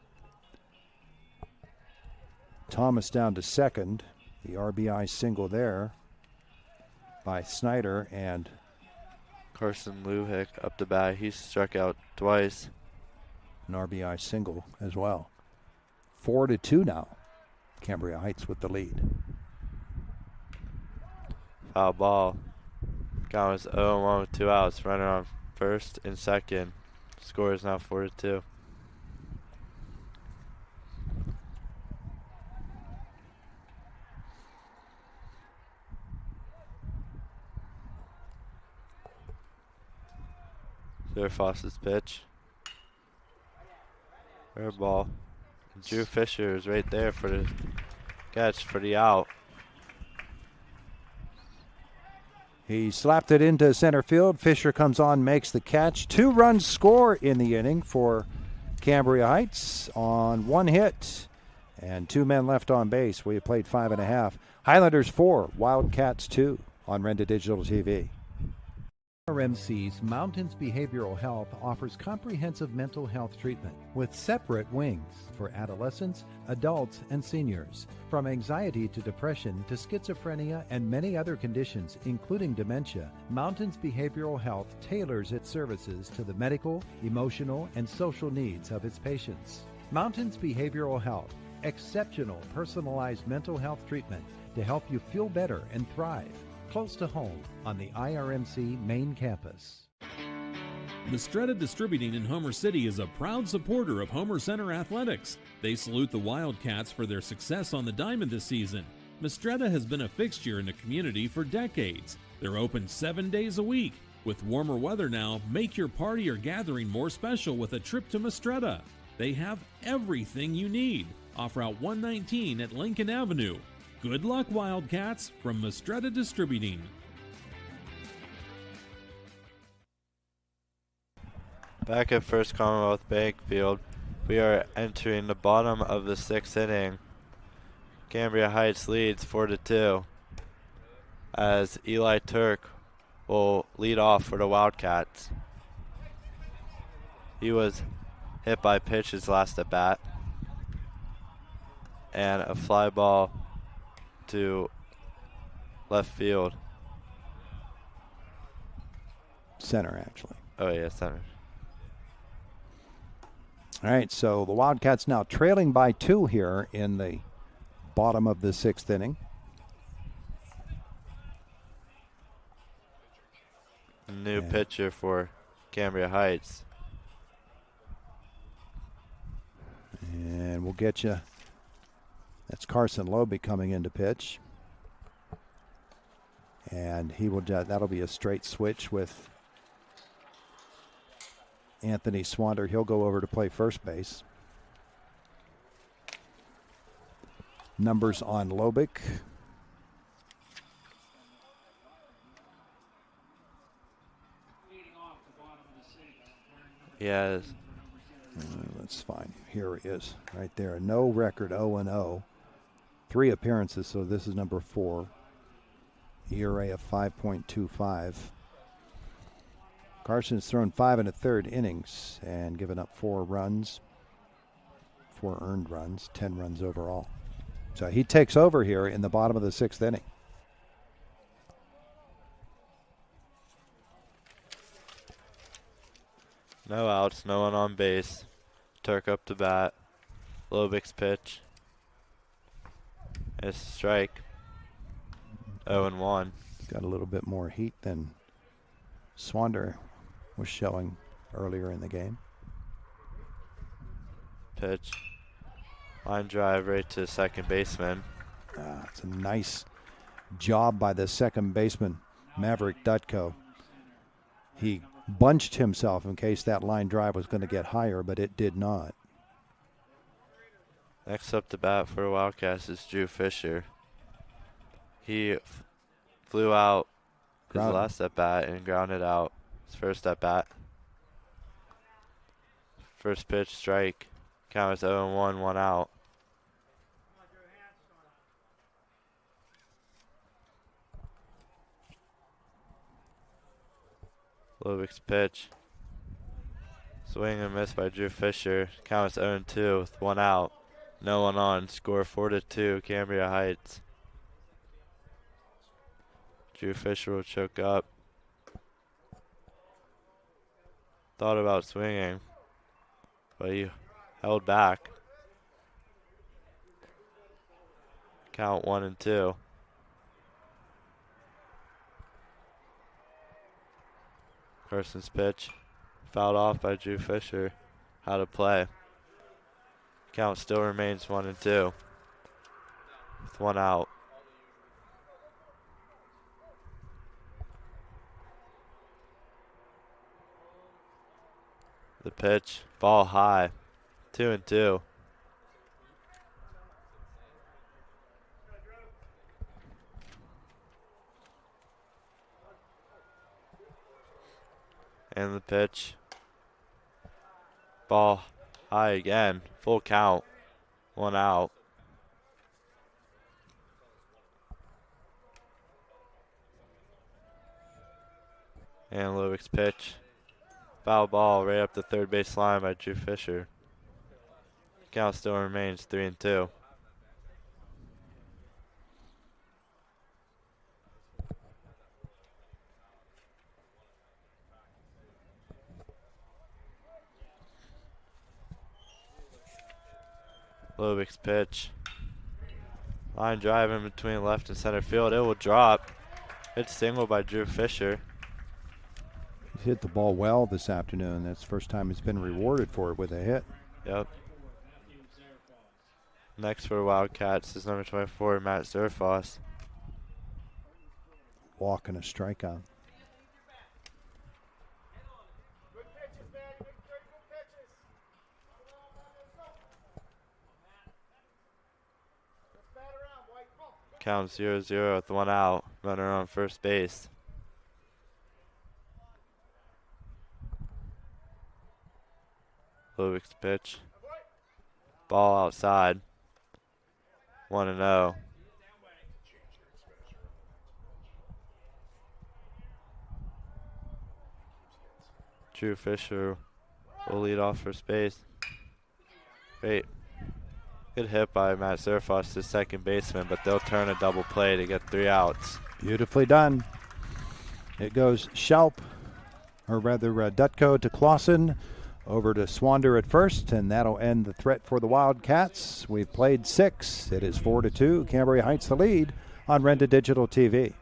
Thomas down to second. The RBI single there by Snyder, and Carson Luhick up the bat. He's struck out twice. an RBI single as well. 4-2 now. Cambria Heights with the lead. Foul ball. Count is 0-1 with 2 outs. Runner on first and second. Score is now 4-2. Zerfoss's pitch. Air ball. Drew Fisher is right there for the catch for the out. He slapped it into center field. Fisher comes on, makes the catch. 2 runs score in the inning for Cambria Heights on 1 hit and 2 men left on base. We have played 5.5. Highlanders 4, Wildcats 2 on Renda Digital TV. RMC's Mountains Behavioral Health offers comprehensive mental health treatment with separate wings for adolescents, adults, and seniors. From anxiety to depression to schizophrenia and many other conditions, including dementia, Mountains Behavioral Health tailors its services to the medical, emotional, and social needs of its patients. Mountains Behavioral Health, exceptional personalized mental health treatment to help you feel better and thrive. Close to home on the IRMC main campus. Mistretta Distributing in Homer City is a proud supporter of Homer Center Athletics. They salute the Wildcats for their success on the diamond this season. Mistretta has been a fixture in the community for decades. They're open 7 days a week. With warmer weather now, make your party or gathering more special with a trip to Mistretta. They have everything you need. Off Route 119 at Lincoln Avenue. Good luck, Wildcats, from Mistretta Distributing. Back at First Commonwealth Bank Field, we are entering the bottom of the 6th inning. Cambria Heights leads 4-2 as Eli Turk will lead off for the Wildcats. He was hit by pitch his last at bat, and a fly ball to left field. Center, actually. Oh, yeah, center. All right, so the Wildcats now trailing by 2 here in the bottom of the 6th inning. New pitcher for Cambria Heights. And we'll get you. That's Carson Lobe coming into pitch. And he will. That'll be a straight switch with Anthony Swander. He'll go over to play first base. Numbers on Lobick. Yes. That's fine. Here he is, right there. No record, 0-0. 3 appearances, so this is number 4. ERA of 5.25. Carson's thrown 5 1/3 innings and given up 4 runs, 4 earned runs, 10 runs overall. So he takes over here in the bottom of the 6th inning. No outs, no one on base. Turk up to bat. Lobick's pitch. It's a strike. 0-1. Got a little bit more heat than Swander was showing earlier in the game. Pitch. Line drive right to second baseman. It's a nice job by the second baseman, Maverick Dutko. He bunched himself in case that line drive was going to get higher, but it did not. Next up to bat for the Wildcats is Drew Fisher. He flew out his last at bat and grounded out his first at bat. First pitch, strike. Count is 0-1, 1 out. Lobick's pitch. Swing and miss by Drew Fisher. Count is 0-2 with 1 out. No one on. Score 4-2, Cambria Heights. Drew Fisher will choke up. Thought about swinging, but he held back. Count 1-2. Carson's pitch. Fouled off by Drew Fisher. How to play. Count still remains 1-2. With 1 out. The pitch. Ball high. 2-2. And the pitch. Ball high again. Full count. 1 out. And Lobick's pitch. Foul ball right up the third base line by Drew Fisher. Count still remains 3-2. Lobick's pitch. Line drive in between left and center field. It will drop. It's single by Drew Fisher. He's hit the ball well this afternoon. That's the first time he's been rewarded for it with a hit. Yep. Next for Wildcats is number 24, Matt Zerfoss. Walk and a strikeout. Count 0-0 with 1 out. Runner on first base. Lobick's pitch. Ball outside. 1-0. Drew Fisher will lead off first base. Great. Good hit by Matt Zerfoss, the second baseman, but they'll turn a double play to get 3 outs. Beautifully done. It goes Schaup, or rather Dutko to Clausen, over to Swander at first, and that'll end the threat for the Wildcats. We've played 6. It is 4-2. Cambria Heights the lead on Renda Digital TV.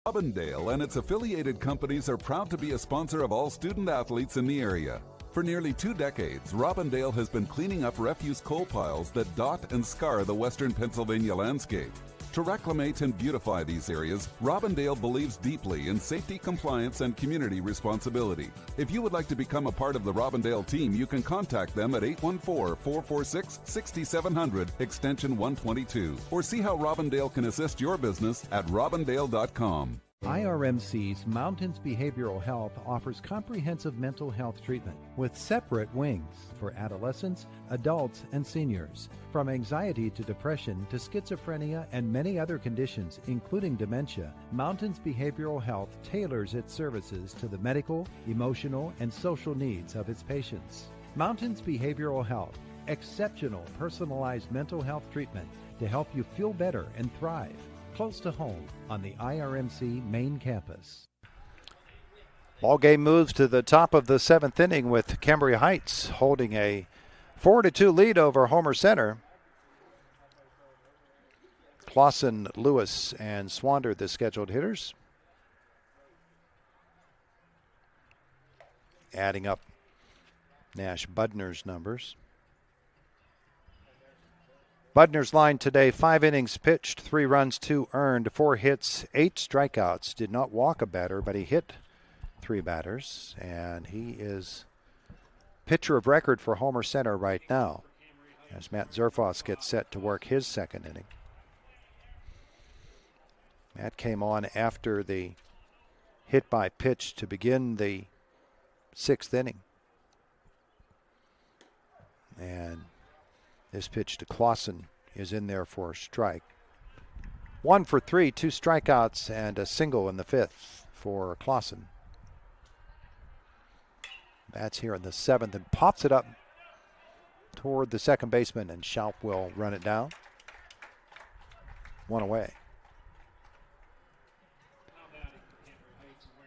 Robindale and its affiliated companies are proud to be a sponsor of all student athletes in the area. For nearly 2 decades, Robindale has been cleaning up refuse coal piles that dot and scar the western Pennsylvania landscape. To reclimate and beautify these areas, Robindale believes deeply in safety, compliance, and community responsibility. If you would like to become a part of the Robindale team, you can contact them at 814-446-6700, extension 122, or see how Robindale can assist your business at robindale.com. IRMC's Mountains Behavioral Health offers comprehensive mental health treatment with separate wings for adolescents, adults, and seniors. From anxiety to depression to schizophrenia and many other conditions, including dementia, Mountains Behavioral Health tailors its services to the medical, emotional, and social needs of its patients. Mountains Behavioral Health, exceptional personalized mental health treatment to help you feel better and thrive. Close to home on the IRMC main campus. Ball game moves to the top of the 7th inning with Cambria Heights holding a 4-2 lead over Homer Center. Clausen, Lewis, and Swander the scheduled hitters. Adding up Nash Budner's numbers. Budner's line today, 5 innings pitched, 3 runs, 2 earned, 4 hits, 8 strikeouts. Did not walk a batter, but he hit 3 batters, and he is pitcher of record for Homer Center right now as Matt Zerfoss gets set to work his 2nd inning. Matt came on after the hit by pitch to begin the 6th inning. And this pitch to Clausen is in there for a strike. 1 for 3, 2 strikeouts, and a single in the 5th for Clausen. That's here in the 7th and pops it up toward the second baseman, and Schaup will run it down. 1 away.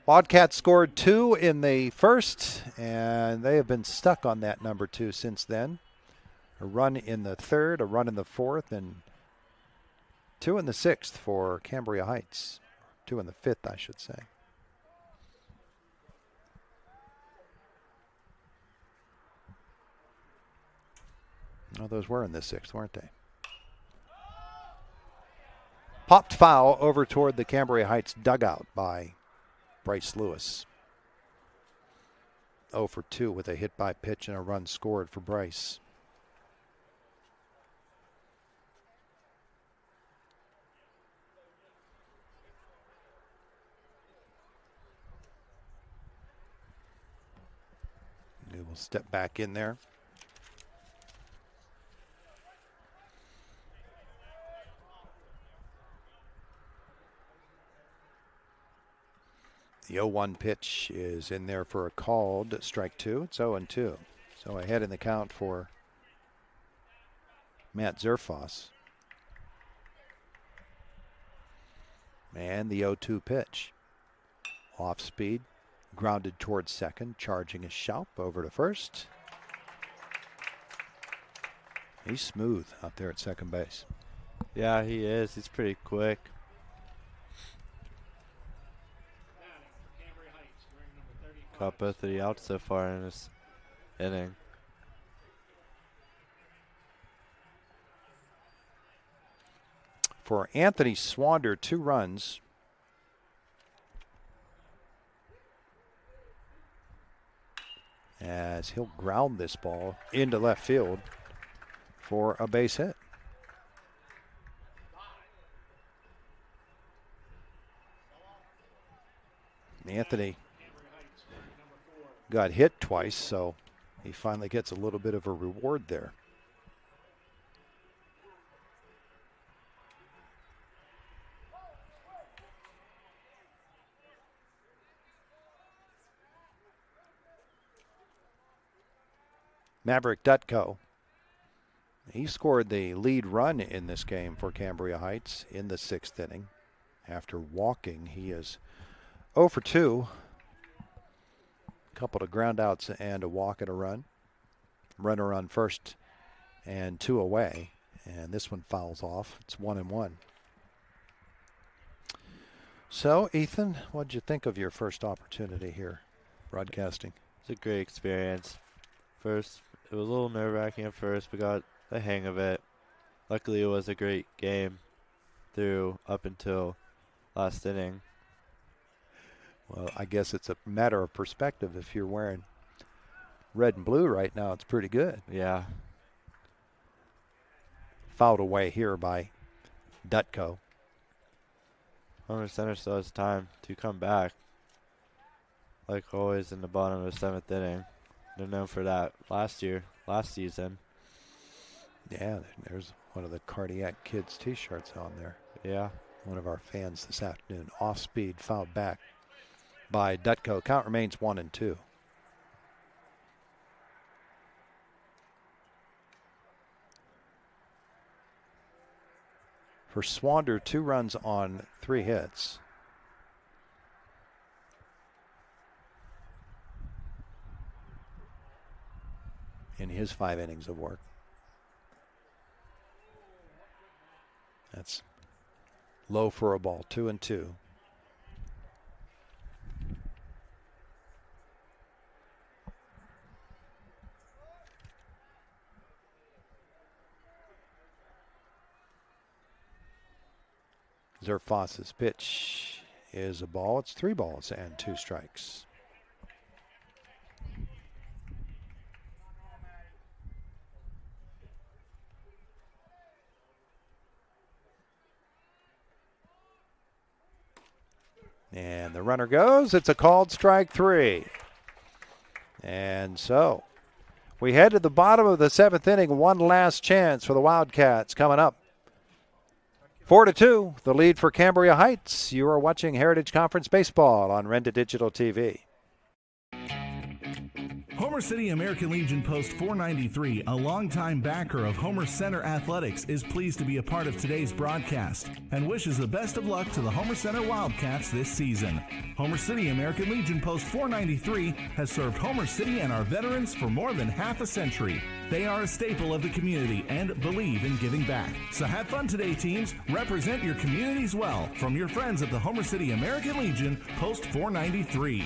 Wildcats scored 2 in the 1st, and they have been stuck on that number 2 since then. A run in the 3rd, a run in the 4th, and 2 in the 6th for Cambria Heights. 2 in the 5th, I should say. No, those were in the 6th, weren't they? Popped foul over toward the Cambria Heights dugout by Bryce Lewis. 0 for 2 with a hit by pitch and a run scored for Bryce. He will step back in there. The 0-1 pitch is in there for a called strike 2. It's 0-2. So ahead in the count for Matt Zerfoss. And the 0-2 pitch. Off speed. Grounded towards second, charging is Schaup over to first. He's smooth out there at second base. Yeah, he is. He's pretty quick. Caught both of the outs so far in this inning. For Anthony Swander, 2 runs. As he'll ground this ball into left field for a base hit. Anthony got hit twice, so he finally gets a little bit of a reward there. Maverick Dutko. He scored the lead run in this game for Cambria Heights in the 6th inning. After walking, he is 0 for 2. A couple of ground outs and a walk and a run. Runner on first and 2 away. And this one fouls off. It's 1-1. So, Ethan, what did you think of your first opportunity here, broadcasting? It's a great experience. First, it was a little nerve-wracking at first, but got the hang of it. Luckily, it was a great game through up until last inning. Well, I guess it's a matter of perspective. If you're wearing red and blue right now, it's pretty good. Yeah. Fouled away here by Dutko. Homer Center still has time to come back. Like always in the bottom of the 7th inning. They're known for that last season. Yeah, there's one of the Cardiac Kids t-shirts on there. Yeah. One of our fans this afternoon. Off speed, fouled back by Dutko. Count remains 1-2. For Swander, 2 runs on 3 hits. In his 5 innings of work. That's low for a ball, 2-2. Zerfoss's pitch is a ball. It's 3 balls and 2 strikes. And the runner goes. It's a called strike 3. And so we head to the bottom of the 7th inning. One last chance for the Wildcats coming up. 4-2, the lead for Cambria Heights. You are watching Heritage Conference Baseball on Renda Digital TV. Homer City American Legion Post 493, a longtime backer of Homer Center Athletics, is pleased to be a part of today's broadcast and wishes the best of luck to the Homer Center Wildcats this season. Homer City American Legion Post 493 has served Homer City and our veterans for more than half a century. They are a staple of the community and believe in giving back. So have fun today, teams. Represent your communities well. From your friends at the Homer City American Legion Post 493.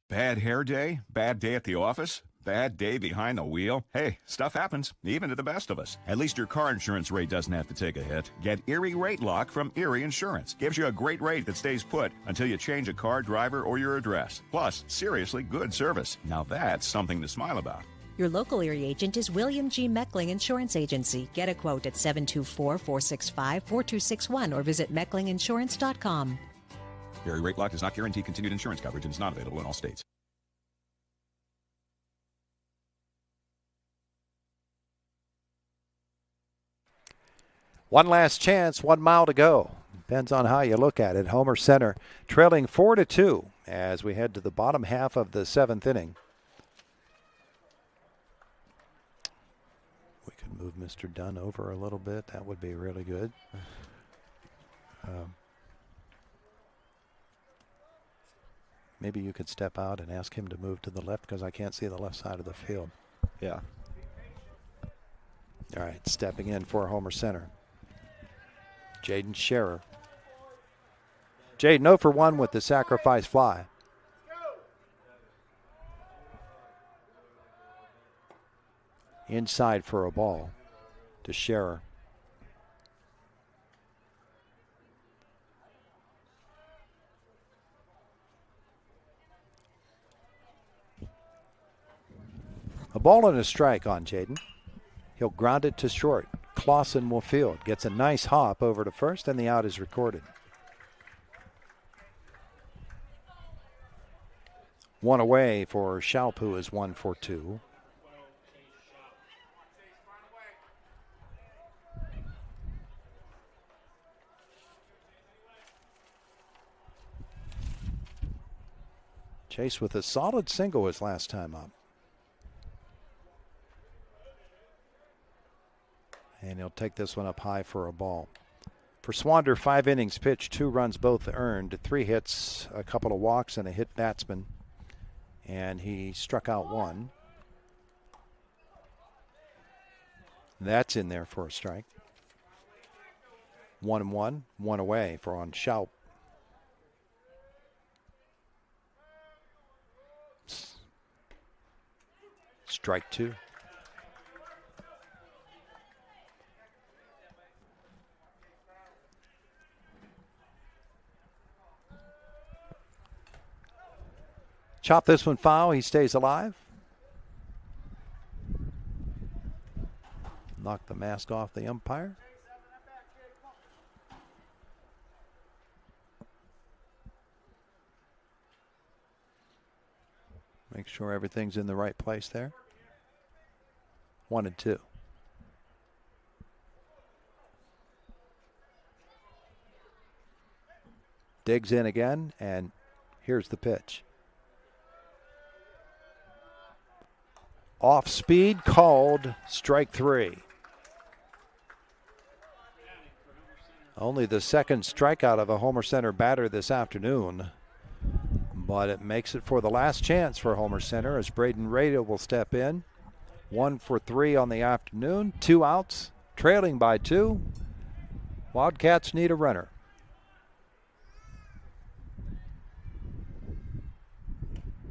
Bad hair day? Bad day at the office? Bad day behind the wheel? Hey, stuff happens, even to the best of us. At least your car insurance rate doesn't have to take a hit. Get Erie Rate Lock from Erie Insurance. Gives you a great rate that stays put until you change a car, driver, or your address. Plus, seriously good service. Now that's something to smile about. Your local Erie agent is William G. Meckling Insurance Agency. Get a quote at 724-465-4261 or visit mecklinginsurance.com. Erie Rate Lock does not guarantee continued insurance coverage and is not available in all states. One last chance, 1 mile to go. Depends on how you look at it. Homer Center trailing 4-2 as we head to the bottom half of the 7th inning. We could move Mr. Dunn over a little bit. That would be really good. Maybe you could step out and ask him to move to the left because I can't see the left side of the field. Yeah. All right, stepping in for Homer Center. Jaden Scherer. Jaden 0 for 1 with the sacrifice fly. Inside for a ball to Scherer. A ball and a strike on Jaden. He'll ground it to short. Clausen will field. Gets a nice hop over to first, and the out is recorded. 1 away for Schaup, who is 1 for 2. Chase with a solid single his last time up. And he'll take this one up high for a ball. For Swander, 5 innings pitched, 2 runs both earned, 3 hits, a couple of walks, and a hit batsman. And he struck out 1. That's in there for a strike. 1-1, 1 away for on Schaup. strike two. Chop this one foul. He stays alive. Knock the mask off the umpire. Make sure everything's in the right place there. 1-2. Digs in again, and here's the pitch. Off speed, called strike three. Only the second strikeout of a Homer Center batter this afternoon, but it makes it for the last chance for Homer Center as Braden Rada will step in. 1 for 3 on the afternoon, 2 outs, trailing by 2. Wildcats need a runner.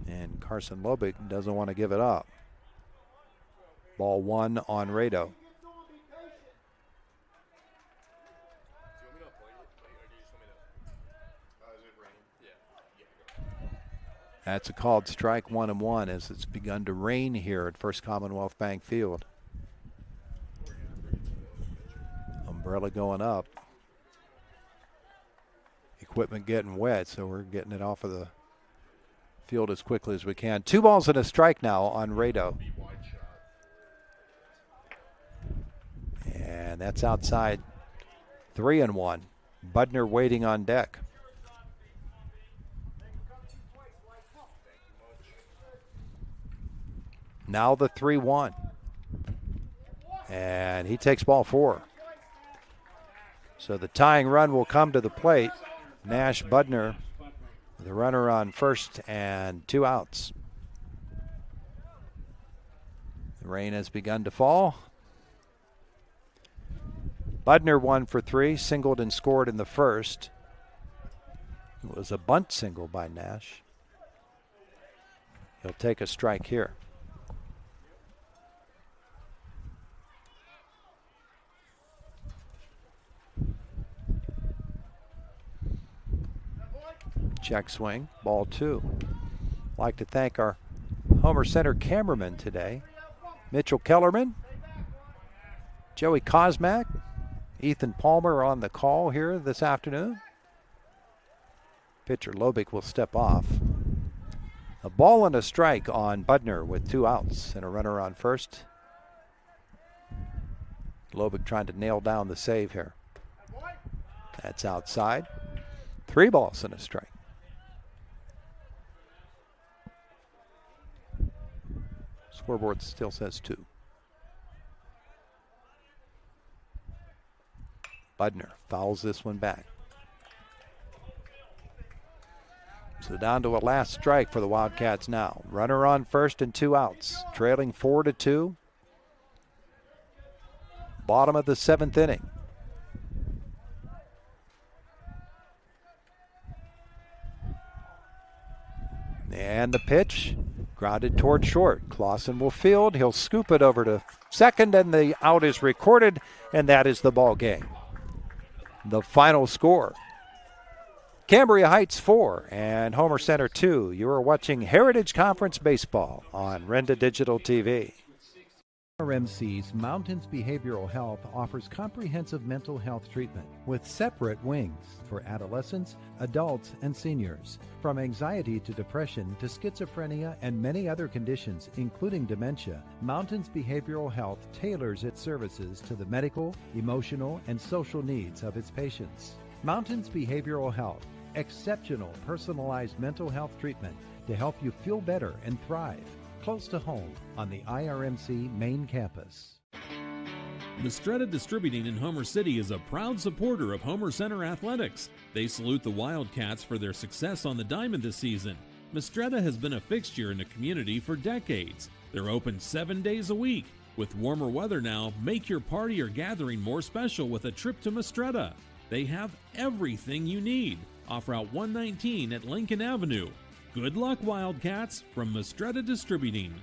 And Carson Lobick doesn't want to give it up. Ball 1 on Rado. That's a called strike, 1-1, as it's begun to rain here at First Commonwealth Bank Field. Umbrella going up. Equipment getting wet, so we're getting it off of the field as quickly as we can. 2 balls and a strike now on Rado. And that's outside. 3-1. Budner waiting on deck. Now the 3-1. And he takes ball 4. So the tying run will come to the plate. Nash Budner, the runner on first and 2 outs. The rain has begun to fall. Budner 1 for 3, singled and scored in the first. It was a bunt single by Nash. He'll take a strike here. Check swing, ball 2. Like to thank our Homer Center cameraman today, Mitchell Kellerman, Joey Kosmak, Ethan Palmer on the call here this afternoon. Pitcher Lobick will step off. A ball and a strike on Budner with 2 outs and a runner on first. Lobick trying to nail down the save here. That's outside. 3 balls and a strike. Scoreboard still says 2. Budner fouls this one back. So down to a last strike for the Wildcats now. Runner on first and 2 outs. Trailing 4-2. Bottom of the 7th inning. And the pitch grounded toward short. Clausen will field. He'll scoop it over to second, and the out is recorded, and that is the ball game. The final score: Cambria Heights 4 and Homer Center 2. You are watching Heritage Conference Baseball on Renda Digital TV. RMC's Mountains Behavioral Health offers comprehensive mental health treatment with separate wings for adolescents, adults, and seniors. From anxiety to depression to schizophrenia and many other conditions, including dementia, Mountains Behavioral Health tailors its services to the medical, emotional, and social needs of its patients. Mountains Behavioral Health, exceptional personalized mental health treatment to help you feel better and thrive. Close to home on the IRMC main campus. Mistretta Distributing in Homer City is a proud supporter of Homer Center Athletics. They salute the Wildcats for their success on the diamond this season. Mistretta has been a fixture in the community for decades. They're open 7 days a week. With warmer weather now, make your party or gathering more special with a trip to Mistretta. They have everything you need. Off Route 119 at Lincoln Avenue. Good luck, Wildcats, from Mistretta Distributing.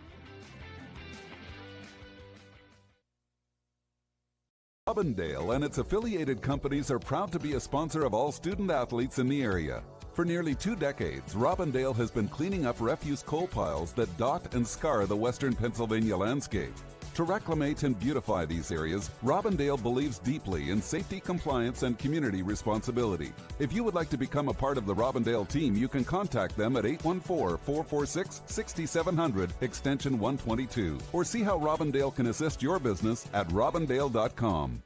Robindale and its affiliated companies are proud to be a sponsor of all student athletes in the area. For nearly 2 decades, Robindale has been cleaning up refuse coal piles that dot and scar the western Pennsylvania landscape. To reclimate and beautify these areas, Robindale believes deeply in safety, compliance, and community responsibility. If you would like to become a part of the Robindale team, you can contact them at 814-446-6700, extension 122, or see how Robindale can assist your business at robindale.com.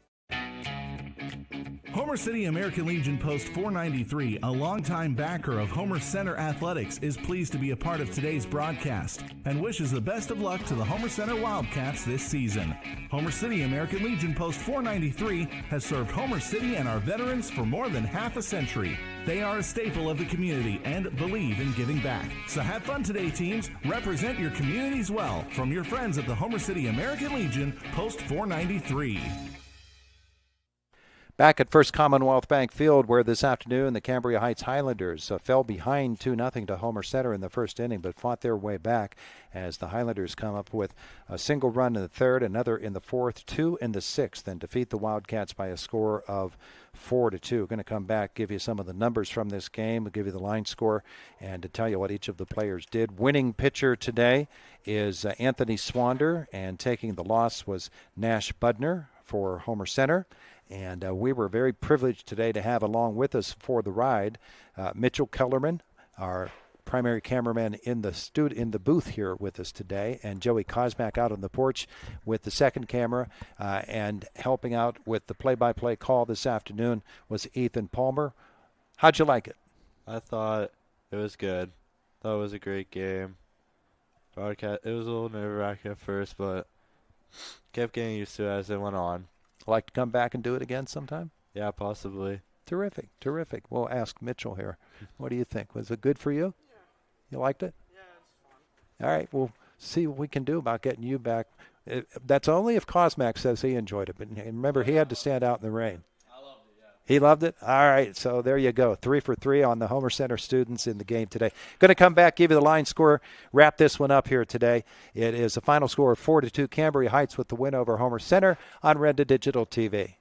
Homer City American Legion Post 493, a longtime backer of Homer Center Athletics, is pleased to be a part of today's broadcast and wishes the best of luck to the Homer Center Wildcats this season. Homer City American Legion Post 493 has served Homer City and our veterans for more than half a century. They are a staple of the community and believe in giving back. So have fun today, teams. Represent your communities well. From your friends at the Homer City American Legion Post 493. Back at First Commonwealth Bank Field, where this afternoon the Cambria Heights Highlanders fell behind 2-0 to Homer Center in the first inning, but fought their way back as the Highlanders come up with a single run in the third, another in the fourth, 2 in the sixth, and defeat the Wildcats by a score of 4-2. Going to come back, give you some of the numbers from this game, we'll give you the line score, and to tell you what each of the players did. Winning pitcher today is Anthony Swander, and taking the loss was Nash Budner for Homer Center. And we were very privileged today to have along with us for the ride Mitchell Kellerman, our primary cameraman in the booth here with us today, and Joey Kosmak out on the porch with the second camera, and helping out with the play-by-play call this afternoon was Ethan Palmer. How'd you like it? I thought it was good. Thought it was a great game. Broadcast. It was a little nerve-wracking at first, but kept getting used to it as it went on. Like to come back and do it again sometime? Yeah, possibly. Terrific, terrific. We'll ask Mitchell here. What do you think? Was it good for you? Yeah. You liked it? Yeah, it's fun. All right, we'll see what we can do about getting you back. That's only if Kosmak says he enjoyed it. But remember, he had to stand out in the rain. I loved it, yeah. He loved it? All right, so there you go. 3 for 3 on the Homer Center students in the game today. Going to come back, give you the line score, wrap this one up here today. It is a final score of 4-2 Cambria Heights with the win over Homer Center on Renda Digital TV.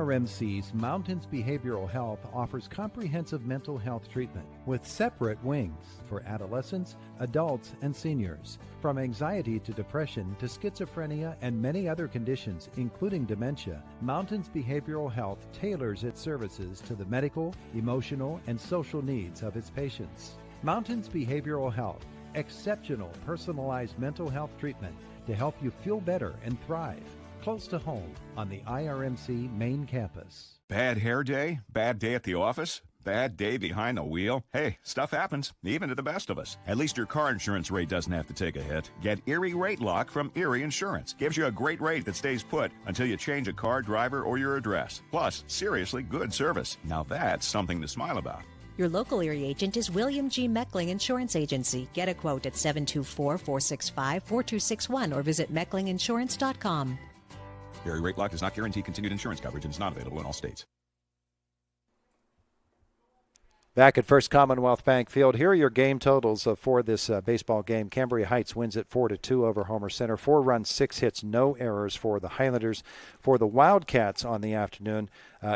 RMC's Mountains Behavioral Health offers comprehensive mental health treatment with separate wings for adolescents, adults, and seniors. From anxiety to depression to schizophrenia and many other conditions, including dementia, Mountains Behavioral Health tailors its services to the medical, emotional, and social needs of its patients. Mountains Behavioral Health, exceptional personalized mental health treatment to help you feel better and thrive. Close to home on the IRMC main campus. Bad hair day? Bad day at the office? Bad day behind the wheel? Hey, stuff happens, even to the best of us. At least your car insurance rate doesn't have to take a hit. Get Erie Rate Lock from Erie Insurance. Gives you a great rate that stays put until you change a car, driver, or your address. Plus, seriously good service. Now that's something to smile about. Your local Erie agent is William G. Meckling Insurance Agency. Get a quote at 724-465-4261 or visit mecklinginsurance.com. Erie Rate Lock does not guarantee continued insurance coverage and is not available in all states. Back at First Commonwealth Bank Field, here are your game totals for this baseball game. Cambria Heights wins it 4-2 over Homer Center. 4 runs, 6 hits, no errors for the Highlanders. For the Wildcats on the afternoon,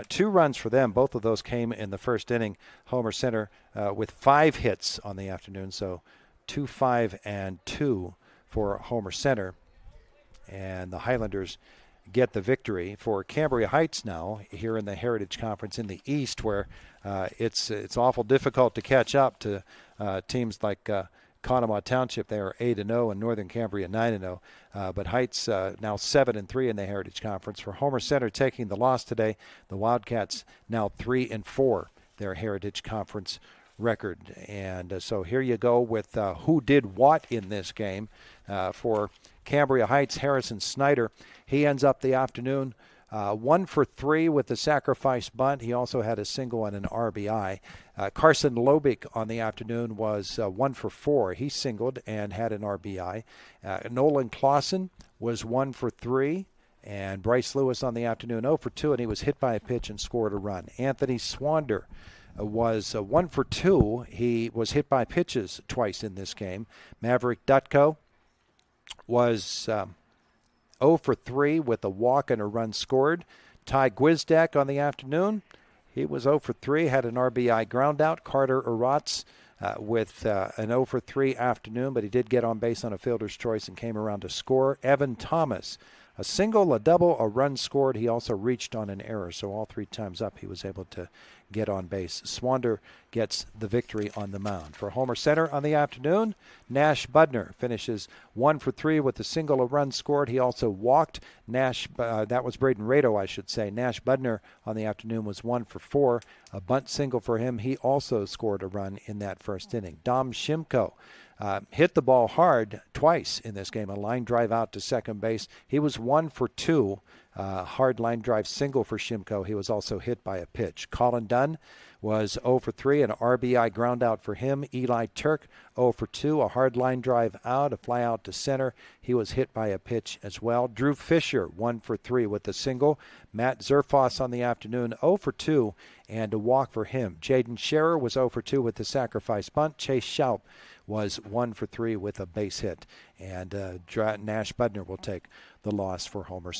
2 runs for them. Both of those came in the first inning. Homer Center with 5 hits on the afternoon, so 2, 5, and 2 for Homer Center. And the Highlanders get the victory. For Cambria Heights now here in the Heritage Conference in the East, where it's awful difficult to catch up to teams like Conemaugh Township. They are 8-0 and Northern Cambria 9-0, but Heights now 7-3 in the Heritage Conference. For Homer Center taking the loss today, the Wildcats now 3-4, their Heritage Conference record. And so here you go with who did what in this game. For Cambria Heights, Harrison Snyder, he ends up the afternoon 1 for 3 with the sacrifice bunt. He also had a single and an RBI. Carson Lobick on the afternoon was 1 for 4. He singled and had an RBI. Nolan Clausen was 1 for 3. And Bryce Lewis on the afternoon 0 for 2, and he was hit by a pitch and scored a run. Anthony Swander was 1 for 2. He was hit by pitches twice in this game. Maverick Dutko was 0 for 3 with a walk and a run scored. Ty Gwizdek on the afternoon, he was 0 for 3, had an RBI ground out. Carter Uratz with an 0 for 3 afternoon, but he did get on base on a fielder's choice and came around to score. Evan Thomas, a single, a double, a run scored. He also reached on an error, so all 3 times up he was able to get on base. Swander gets the victory on the mound. For Homer Center on the afternoon, Nash Budner finishes 1 for 3 with a single, a run scored. He also walked. That was Braden Rado, I should say. Nash Budner on the afternoon was 1 for 4, a bunt single for him. He also scored a run in that first inning. Dom Shimko hit the ball hard twice in this game, a line drive out to second base. He was 1 for 2, hard line drive single for Shimko. He was also hit by a pitch. Colin Dunn was 0 for 3, an RBI ground out for him. Eli Turk 0 for 2, a hard line drive out, a fly out to center. He was hit by a pitch as well. Drew Fisher 1 for 3 with a single. Matt Zerfoss on the afternoon 0 for 2 and a walk for him. Jaden Scherer was 0 for 2 with the sacrifice bunt. Chase Schaup was 1 for 3 with a base hit. And Nash Budner will take the loss for Homer.